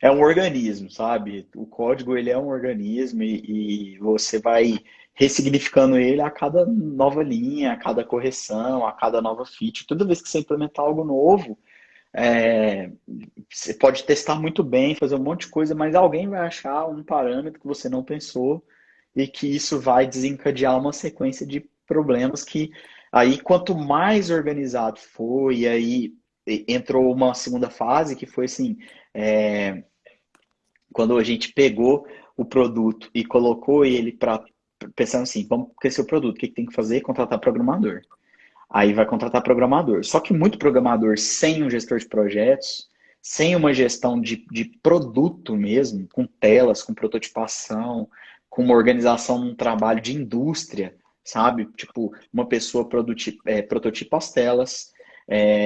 B: É um organismo, sabe? O código ele é um organismo e você vai ressignificando ele a cada nova linha, a cada correção, a cada nova feature. Toda vez que você implementar algo novo, é, você pode testar muito bem, fazer um monte de coisa, mas alguém vai achar um parâmetro que você não pensou e que isso vai desencadear uma sequência de problemas que aí quanto mais organizado for, e aí entrou uma segunda fase que foi assim, é, quando a gente pegou o produto e colocou ele para pensando assim, vamos crescer o produto, o que tem que fazer? Contratar programador. Aí vai contratar programador. Só que muito programador sem um gestor de projetos, sem uma gestão de produto mesmo, com telas, com prototipação, com uma organização num trabalho de indústria, sabe? Tipo, uma pessoa prototipa as telas,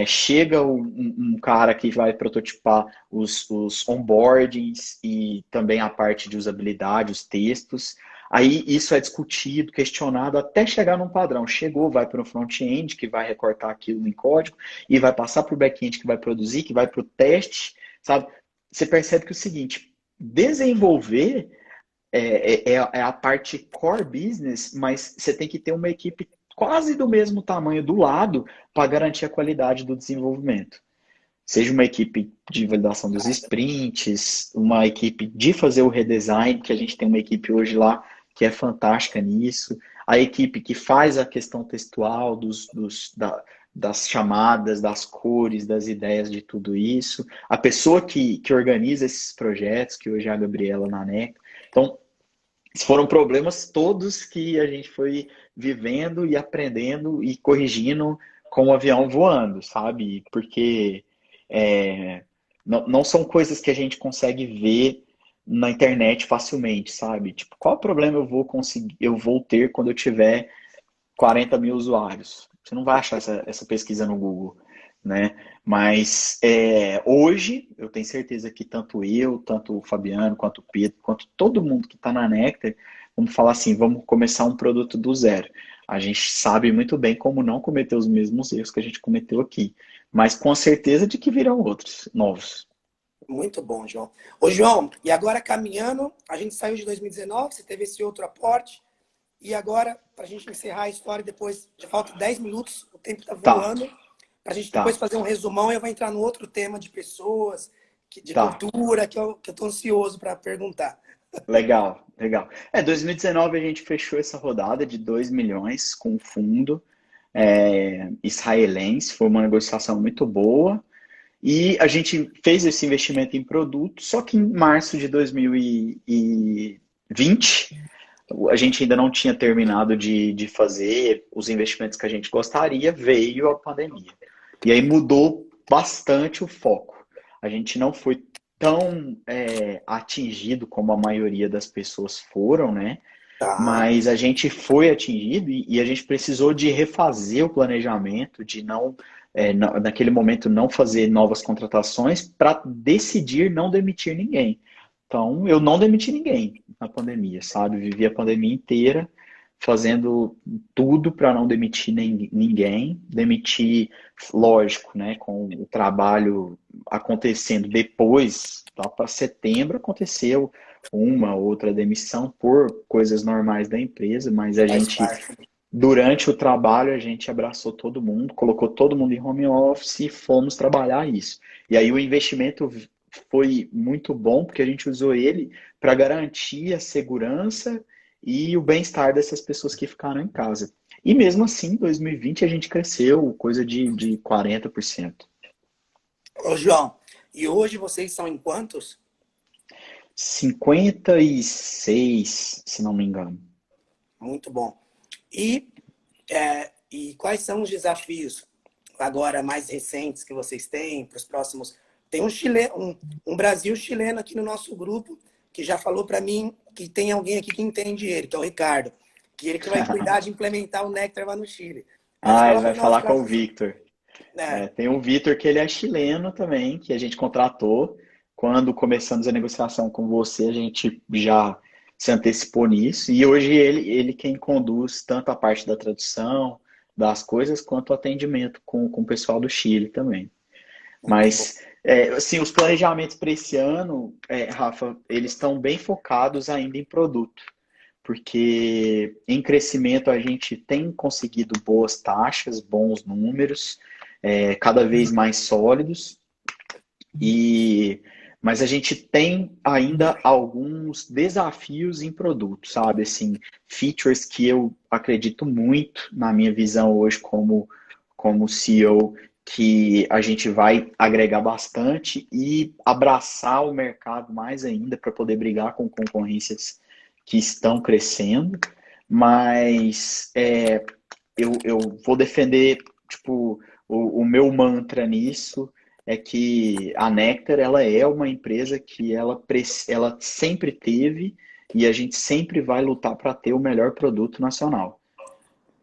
B: chega um cara que vai prototipar os onboardings e também a parte de usabilidade, os textos. Aí isso é discutido, questionado, até chegar num padrão. Chegou, vai para o front-end, que vai recortar aquilo em código, e vai passar para o back-end, que vai produzir, que vai para o teste, sabe? Você percebe que é o seguinte, desenvolver é a parte core business, mas você tem que ter uma equipe quase do mesmo tamanho do lado para garantir a qualidade do desenvolvimento. Seja uma equipe de validação dos sprints, uma equipe de fazer o redesign, que a gente tem uma equipe hoje lá que é fantástica nisso, a equipe que faz a questão textual das chamadas, das cores, das ideias de tudo isso, a pessoa que organiza esses projetos, que hoje é a Gabriela Naneca. Então, foram problemas todos que a gente foi vivendo e aprendendo e corrigindo com o avião voando, sabe? Porque não são coisas que a gente consegue ver na internet facilmente, sabe? Tipo, qual problema eu vou ter quando eu tiver 40 mil usuários? Você não vai achar essa pesquisa no Google, né? Mas hoje eu tenho certeza que tanto o Fabiano, quanto o Pedro, quanto todo mundo que está na Nectar, vamos falar assim, vamos começar um produto do zero. A gente sabe muito bem como não cometer os mesmos erros que a gente cometeu aqui, mas com a certeza de que virão outros, novos.
A: Muito bom, João. Ô, João, e agora caminhando, a gente saiu de 2019, você teve esse outro aporte, e agora, para a gente encerrar a história, depois, já falta 10 minutos, o tempo está
B: Tá,
A: voando, para a gente depois
B: tá,
A: fazer um resumão, e eu vou entrar no outro tema de pessoas, de
B: tá.
A: cultura, que eu estou ansioso para perguntar.
B: Legal, legal. 2019 a gente fechou essa rodada de 2 milhões com o fundo israelense, foi uma negociação muito boa. E a gente fez esse investimento em produto, só que em março de 2020, a gente ainda não tinha terminado de fazer os investimentos que a gente gostaria, veio a pandemia. E aí mudou bastante o foco. A gente não foi tão atingido como a maioria das pessoas foram, né?
A: Tá,
B: Mas a gente foi atingido e a gente precisou de refazer o planejamento, de não, naquele momento, não fazer novas contratações para decidir não demitir ninguém. Então, eu não demiti ninguém na pandemia, sabe? Vivi a pandemia inteira fazendo tudo para não demitir ninguém. Demitir, lógico, né? Com o trabalho acontecendo depois, lá para setembro, aconteceu uma outra demissão por coisas normais da empresa, mas a
A: faz
B: gente
A: parte.
B: durante o trabalho a gente abraçou todo mundo, colocou todo mundo em home office e fomos trabalhar isso. E aí o investimento foi muito bom, porque a gente usou ele para garantir a segurança e o bem-estar dessas pessoas que ficaram em casa. E mesmo assim, em 2020 a gente cresceu coisa de 40%.
A: Ô, João, e hoje vocês são em quantos?
B: 56, se não me engano.
A: Muito bom. E, e quais são os desafios agora mais recentes que vocês têm para os próximos? Tem um Brasil chileno aqui no nosso grupo que já falou para mim que tem alguém aqui que entende ele, que é o Ricardo, que ele que vai cuidar de implementar o Nectar lá no Chile. Mas
B: Ah, ele
A: fala
B: vai
A: para nós
B: falar com
A: para
B: o Victor.
A: é,
B: Tem o Vitor, que ele é chileno também, que a gente contratou. Quando começamos a negociação com você, a gente já se antecipou nisso. E hoje ele quem conduz tanto a parte da tradução das coisas, quanto o atendimento com o pessoal do Chile também.
A: muito bom.
B: Mas, assim, os planejamentos para esse ano, Rafa, eles estão bem focados ainda em produto. Porque em crescimento a gente tem conseguido boas taxas, bons números, cada vez mais sólidos, e mas a gente tem ainda alguns desafios em produto, sabe? Assim, features que eu acredito muito na minha visão hoje como CEO, que a gente vai agregar bastante e abraçar o mercado mais ainda para poder brigar com concorrências que estão crescendo, mas eu vou defender, tipo, o meu mantra nisso é que a Nectar, ela é uma empresa que ela sempre teve e a gente sempre vai lutar para ter o melhor produto nacional.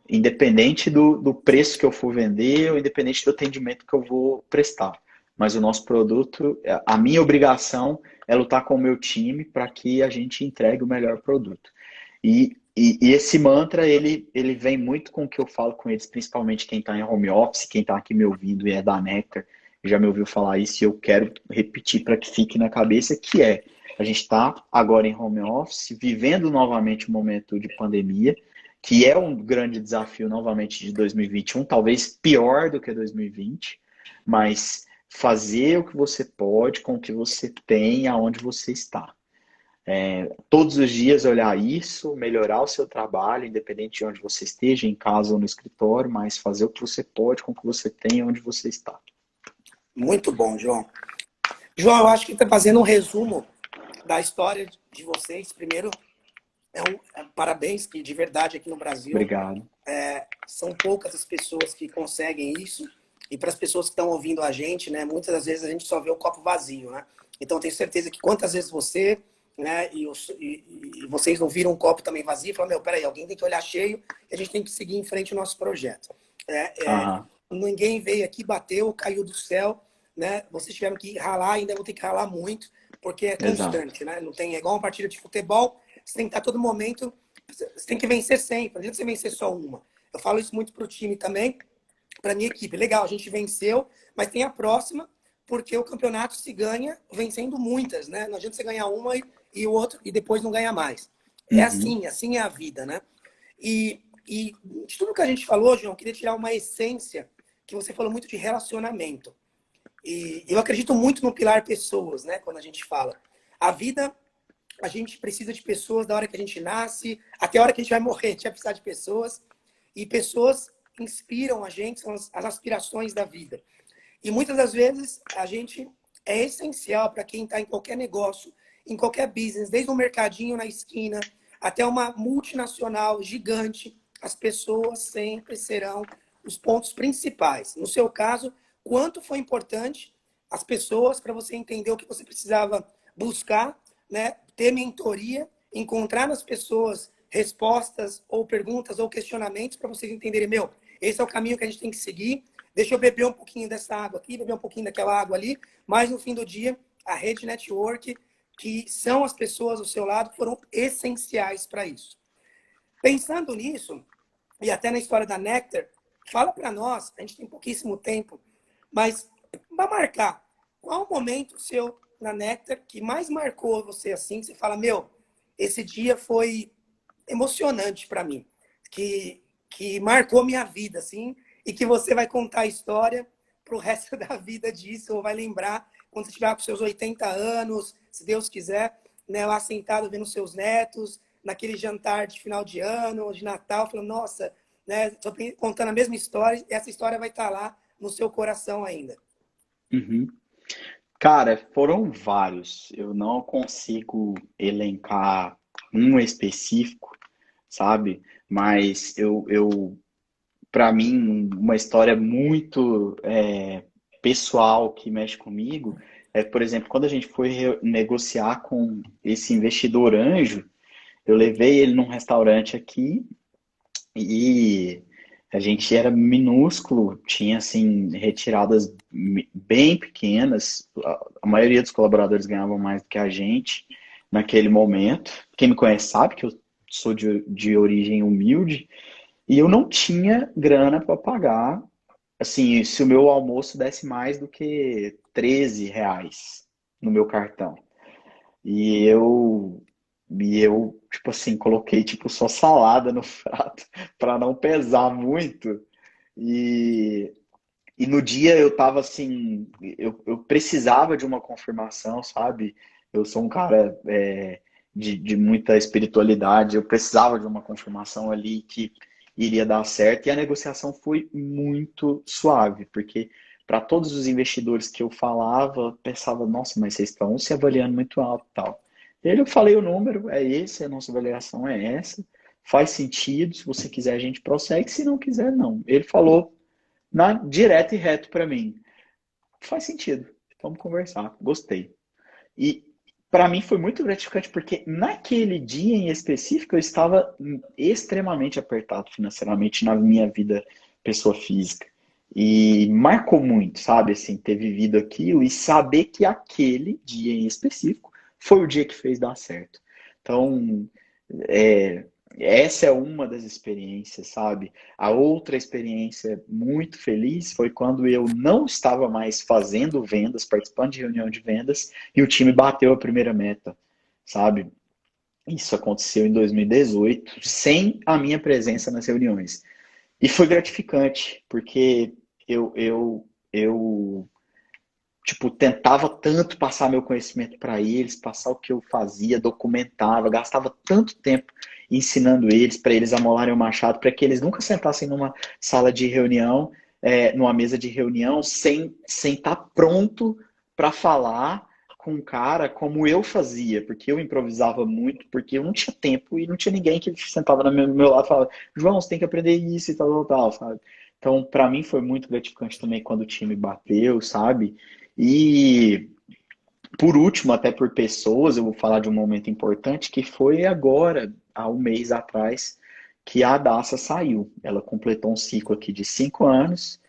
B: Independente do preço que eu for vender, ou independente do atendimento que eu vou prestar. Mas o nosso produto, a minha obrigação é lutar com o meu time para que a gente entregue o melhor produto. E esse mantra, ele vem muito com o que eu falo com eles, principalmente quem está em home office, quem está aqui me ouvindo e é da Nectar, já me ouviu falar isso e eu quero repetir para que fique na cabeça, que a gente está agora em home office, vivendo novamente um momento de pandemia, que é um grande desafio novamente de 2021, talvez pior do que 2020, mas fazer o que você pode com o que você tem, aonde você está. Todos os dias olhar isso, melhorar o seu trabalho, independente de onde você esteja, em casa ou no escritório, mas fazer o que você pode com o que você tem, onde você está.
A: Muito bom, João. João, eu acho que está fazendo um resumo da história de vocês. Primeiro, parabéns, que de verdade aqui no Brasil
B: Obrigado.
A: são poucas as pessoas que conseguem isso. E para as pessoas que estão ouvindo a gente, né, muitas das vezes a gente só vê o copo vazio, né? Então, tenho certeza que quantas vezes você, né, e vocês não viram um copo também vazio, falam, meu, peraí, alguém tem que olhar cheio e a gente tem que seguir em frente o nosso projeto.
B: Aham.
A: Ninguém veio aqui, bateu, caiu do céu, né? Vocês tiveram que ralar, ainda vão ter que ralar muito, porque é
B: Exato.
A: constante, né? Não tem, é igual uma partida de futebol, você tem que estar todo momento, você tem que vencer sempre, não adianta você vencer só uma. Eu falo isso muito para o time também, para minha equipe. Legal, a gente venceu, mas tem a próxima, porque o campeonato se ganha vencendo muitas, né? Não adianta você ganhar uma e o outro e depois não ganhar mais. É
B: Uhum.
A: assim é a vida, né? E de tudo que a gente falou, João, eu queria tirar uma essência que você falou muito de relacionamento. E eu acredito muito no pilar pessoas, né? Quando a gente fala. A vida, a gente precisa de pessoas da hora que a gente nasce, até a hora que a gente vai morrer, a gente vai precisar de pessoas. E pessoas inspiram a gente, são as aspirações da vida. E muitas das vezes a gente é essencial para quem está em qualquer negócio, em qualquer business, desde um mercadinho na esquina até uma multinacional gigante, as pessoas sempre serão os pontos principais. No seu caso, quanto foi importante as pessoas para você entender o que você precisava buscar, né? Ter mentoria, encontrar nas pessoas respostas ou perguntas ou questionamentos para vocês entenderem, meu, esse é o caminho que a gente tem que seguir. Deixa eu beber um pouquinho dessa água aqui, beber um pouquinho daquela água ali, mas no fim do dia, a rede network, que são as pessoas ao seu lado, foram essenciais para isso. Pensando nisso, e até na história da Nectar, fala para nós, a gente tem pouquíssimo tempo, mas para marcar, qual o momento seu na Nectar que mais marcou você assim, que você fala, meu, esse dia foi emocionante para mim, que que marcou minha vida, assim, e que você vai contar a história pro resto da vida disso, ou vai lembrar quando você estiver com seus 80 anos, se Deus quiser, né, lá sentado vendo seus netos, naquele jantar de final de ano, de Natal, falando, nossa, né, tô contando a mesma história, e essa história vai estar lá no seu coração ainda.
B: Uhum. Cara, foram vários. Eu não consigo elencar um específico, sabe? Mas para mim, uma história muito pessoal que mexe comigo é, por exemplo, quando a gente foi negociar com esse investidor anjo, eu levei ele num restaurante aqui e a gente era minúsculo, tinha assim retiradas bem pequenas. A maioria dos colaboradores ganhavam mais do que a gente naquele momento. Quem me conhece sabe que eu sou de origem humilde e eu não tinha grana para pagar. Assim, se o meu almoço desse mais do que R$ 13 no meu cartão. E eu, tipo assim, coloquei tipo só salada no prato para não pesar muito. E, e no dia eu tava assim, eu precisava de uma confirmação, sabe? Eu sou um cara de muita espiritualidade, eu precisava de uma confirmação ali que iria dar certo. E a negociação foi muito suave, porque para todos os investidores que eu falava, pensava, nossa, mas vocês estão se avaliando muito alto e tal. E aí eu falei o número, é esse, a nossa avaliação é essa, faz sentido, se você quiser a gente prossegue, se não quiser, não. Ele falou direto e reto para mim. Faz sentido. Vamos conversar. Gostei. E para mim foi muito gratificante porque naquele dia em específico eu estava extremamente apertado financeiramente na minha vida pessoa física. E marcou muito, sabe, assim, ter vivido aquilo e saber que aquele dia em específico foi o dia que fez dar certo. Então, é, essa é uma das experiências, sabe? A outra experiência muito feliz foi quando eu não estava mais fazendo vendas, participando de reunião de vendas, e o time bateu a primeira meta, sabe? Isso aconteceu em 2018, sem a minha presença nas reuniões. E foi gratificante, porque eu tipo, tentava tanto passar meu conhecimento para eles, passar o que eu fazia, documentava, gastava tanto tempo ensinando eles, para eles amolarem o machado, para que eles nunca sentassem numa sala de reunião, numa mesa de reunião, sem estar pronto para falar com um cara como eu fazia, porque eu improvisava muito, porque eu não tinha tempo e não tinha ninguém que sentava no meu lado e falava, João, você tem que aprender isso e tal, tal, tal, sabe? Então, para mim foi muito gratificante também quando o time bateu, sabe? E por último, até por pessoas, eu vou falar de um momento importante que foi agora, há um mês atrás, que a Adassa saiu. Ela completou um ciclo aqui de 5 anos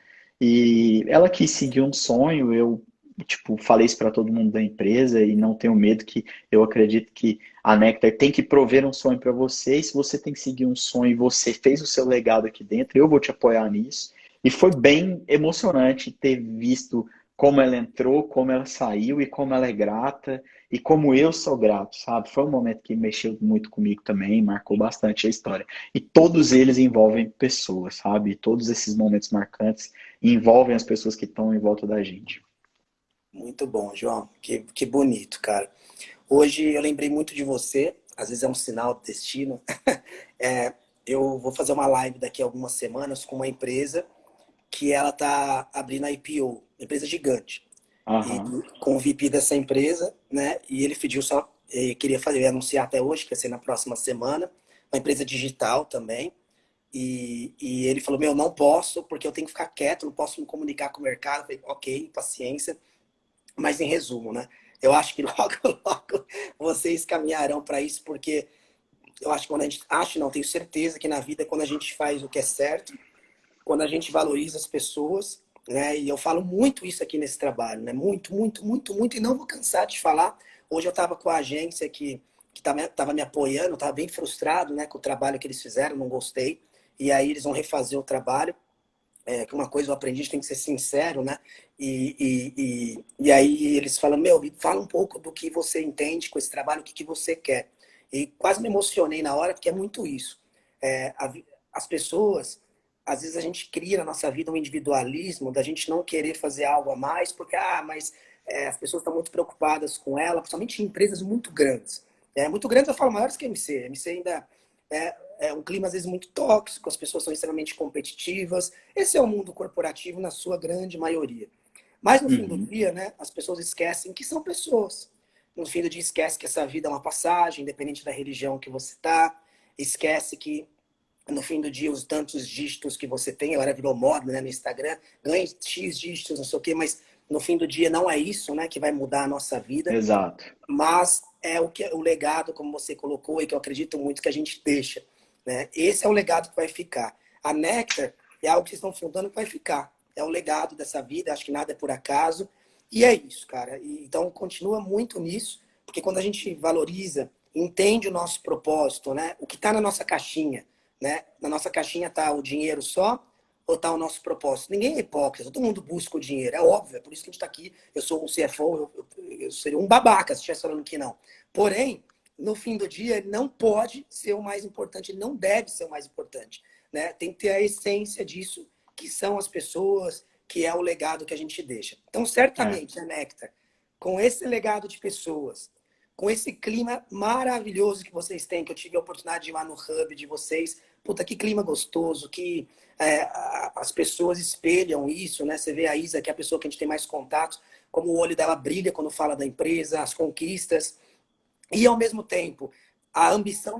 B: e ela quis seguir um sonho. Eu, tipo, falei isso para todo mundo da empresa e não tenho medo que eu acredito que a Nectar tem que prover um sonho para você. E se você tem que seguir um sonho e você fez o seu legado aqui dentro, eu vou te apoiar nisso. E foi bem emocionante ter visto como ela entrou, como ela saiu e como ela é grata e como eu sou grato, sabe? Foi um momento que mexeu muito comigo também, marcou bastante a história. E todos eles envolvem pessoas, sabe? Todos esses momentos marcantes envolvem as pessoas que estão em volta da gente.
A: Muito bom, João. Que bonito, cara. Hoje eu lembrei muito de você, às vezes é um sinal do destino. É, eu vou fazer uma live daqui a algumas semanas com uma empresa que ela tá abrindo a IPO, empresa gigante. E
B: Aham.
A: com o VP dessa empresa, né? E ele pediu só, queria fazer, anunciar até hoje, que vai ser na próxima semana, uma empresa digital também. E ele falou, meu, não posso, porque eu tenho que ficar quieto, não posso me comunicar com o mercado. Eu falei, ok, paciência. Mas em resumo, né? Eu acho que logo, logo vocês caminharão para isso, porque eu acho que quando a gente acho, não, tenho certeza que na vida, quando a gente faz o que é certo, quando a gente valoriza as pessoas, né? E eu falo muito isso aqui nesse trabalho, né? Muito, muito, muito, muito, e não vou cansar de falar. Hoje eu estava com a agência que tava me apoiando, estava bem frustrado, né, com o trabalho que eles fizeram, não gostei. E aí eles vão refazer o trabalho. Que uma coisa eu aprendi, a gente tem que ser sincero, né? E aí eles falam, meu, fala um pouco do que você entende com esse trabalho, o que você quer. E quase me emocionei na hora, porque é muito isso. É, as pessoas, às vezes a gente cria na nossa vida um individualismo da gente não querer fazer algo a mais, porque, mas as pessoas estão muito preocupadas com ela, principalmente em empresas muito grandes. Muito grandes, eu falo maiores que a MC. A MC ainda é um clima, às vezes, muito tóxico, as pessoas são extremamente competitivas. Esse é o mundo corporativo na sua grande maioria. Mas no fim do
B: Uhum.
A: dia, né, as pessoas esquecem que são pessoas. No fim do dia, esquece que essa vida é uma passagem, independente da religião que você está. Esquece que no fim do dia, os tantos dígitos que você tem, agora virou moda, né, no Instagram, ganha X dígitos, não sei o quê, mas no fim do dia não é isso, né, que vai mudar a nossa vida,
B: Exato.
A: mas é o legado, como você colocou, e que eu acredito muito que a gente deixa, né? Esse é o legado que vai ficar. A Nectar é algo que vocês estão fundando que vai ficar. É o legado dessa vida, acho que nada é por acaso. E é isso, cara. Então, continua muito nisso, porque quando a gente valoriza, entende o nosso propósito, né? O que está na nossa caixinha, né? Na nossa caixinha está o dinheiro só ou está o nosso propósito? Ninguém é hipócrita, todo mundo busca o dinheiro, é óbvio, é por isso que a gente está aqui. Eu sou um CFO, eu seria um babaca se estivesse falando que não. Porém, no fim do dia, ele não pode ser o mais importante, ele não deve ser o mais importante, né? Tem que ter a essência disso, que são as pessoas, que é o legado que a gente deixa. Então,
B: É.
A: certamente, a Nectar, com esse legado de pessoas, com esse clima maravilhoso que vocês têm, que eu tive a oportunidade de ir lá no hub de vocês, puta, que clima gostoso, que as pessoas espelham isso, né? Você vê a Isa, que é a pessoa que a gente tem mais contato, como o olho dela brilha quando fala da empresa, as conquistas, e ao mesmo tempo a ambição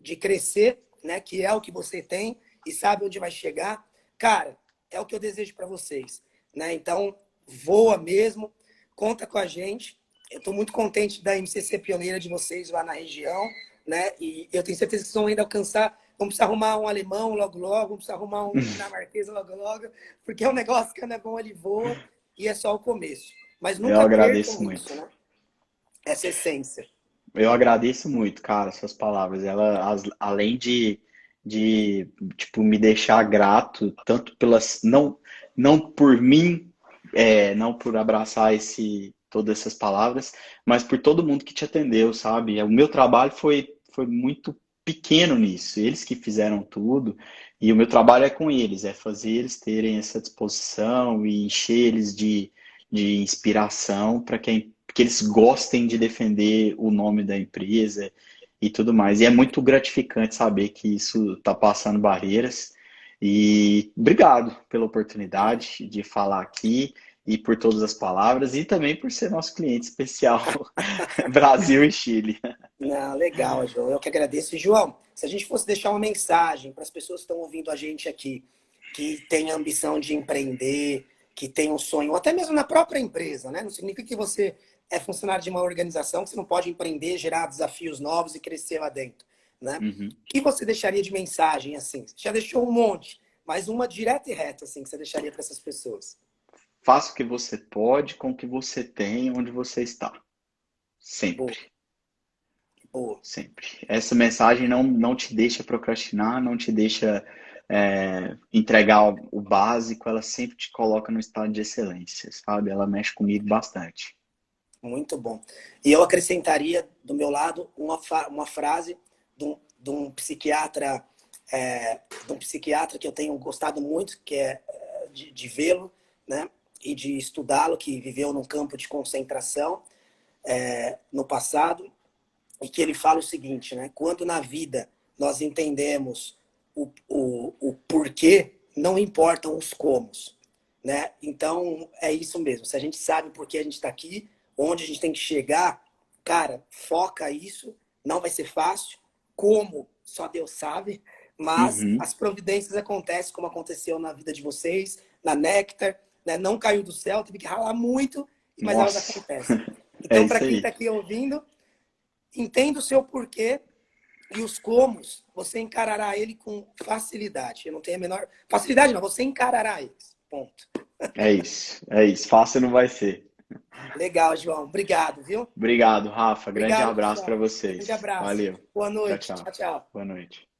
A: de crescer, né? Que é o que você tem e sabe onde vai chegar. Cara, é o que eu desejo para vocês, né? Então, voa mesmo, conta com a gente. Eu estou muito contente da MCC ser pioneira de vocês lá na região, né? E eu tenho certeza que vocês vão ainda alcançar. Vamos precisar arrumar um alemão logo logo, vamos precisar arrumar um dinamarquês logo logo, porque é um negócio que não é bom, ele voa e é só o começo. Mas
B: Eu
A: nunca
B: agradeço
A: percam
B: muito.
A: isso, né? Essa essência.
B: Eu agradeço muito, cara, suas palavras. Além de tipo, me deixar grato, tanto pelas, não por mim, não por abraçar todas essas palavras, mas por todo mundo que te atendeu, sabe? O meu trabalho foi muito pequeno nisso. Eles que fizeram tudo, e o meu trabalho é com eles, é fazer eles terem essa disposição e encher eles de inspiração para que eles gostem de defender o nome da empresa e tudo mais. E é muito gratificante saber que isso está passando barreiras. E obrigado pela oportunidade de falar aqui e por todas as palavras e também por ser nosso cliente especial Brasil e Chile.
A: Não, legal, João. Eu que agradeço. E, João, se a gente fosse deixar uma mensagem para as pessoas que estão ouvindo a gente aqui, que têm a ambição de empreender, que tem um sonho, ou até mesmo na própria empresa, né? Não significa que você é funcionário de uma organização, que você não pode empreender, gerar desafios novos e crescer lá dentro, né?
B: Uhum.
A: O que você deixaria de mensagem assim? Você já deixou um monte, mas uma direta e reta assim que você deixaria para essas pessoas?
B: Faça o que você pode com o que você tem onde você está.
A: Boa,
B: Sempre.
A: boa.
B: Sempre. Essa mensagem não te deixa procrastinar, não te deixa entregar o básico, ela sempre te coloca no estado de excelência, sabe? Ela mexe comigo bastante.
A: Muito bom. E eu acrescentaria, do meu lado, uma frase de um psiquiatra, de um psiquiatra que eu tenho gostado muito, que é de vê-lo, né? E de estudá-lo, que viveu num campo de concentração no passado, e que ele fala o seguinte, né? Quando na vida nós entendemos o porquê, não importam os comos, né? Então, é isso mesmo. Se a gente sabe por que a gente está aqui, onde a gente tem que chegar, cara, foca isso. Não vai ser fácil. Como? Só Deus sabe. Mas
B: Uhum.
A: as providências acontecem, como aconteceu na vida de vocês, na Nectar, né? Não caiu do céu, teve que ralar muito, mas elas
B: Nossa,
A: acontecem.
B: é
A: Então, para
B: isso
A: quem está
B: aí.
A: aqui ouvindo, entenda o seu porquê e os comos, você encarará ele com facilidade. Eu não tenho a menor facilidade, não, você encarará eles. Ponto.
B: É isso. É isso. Fácil não vai ser.
A: Legal, João. Obrigado, viu?
B: Obrigado, Rafa. Grande
A: Obrigado,
B: abraço para
A: pessoal. Grande
B: vocês.
A: abraço.
B: Valeu.
A: Boa
B: Tchau,
A: noite.
B: tchau.
A: Tchau, tchau.
B: Boa noite.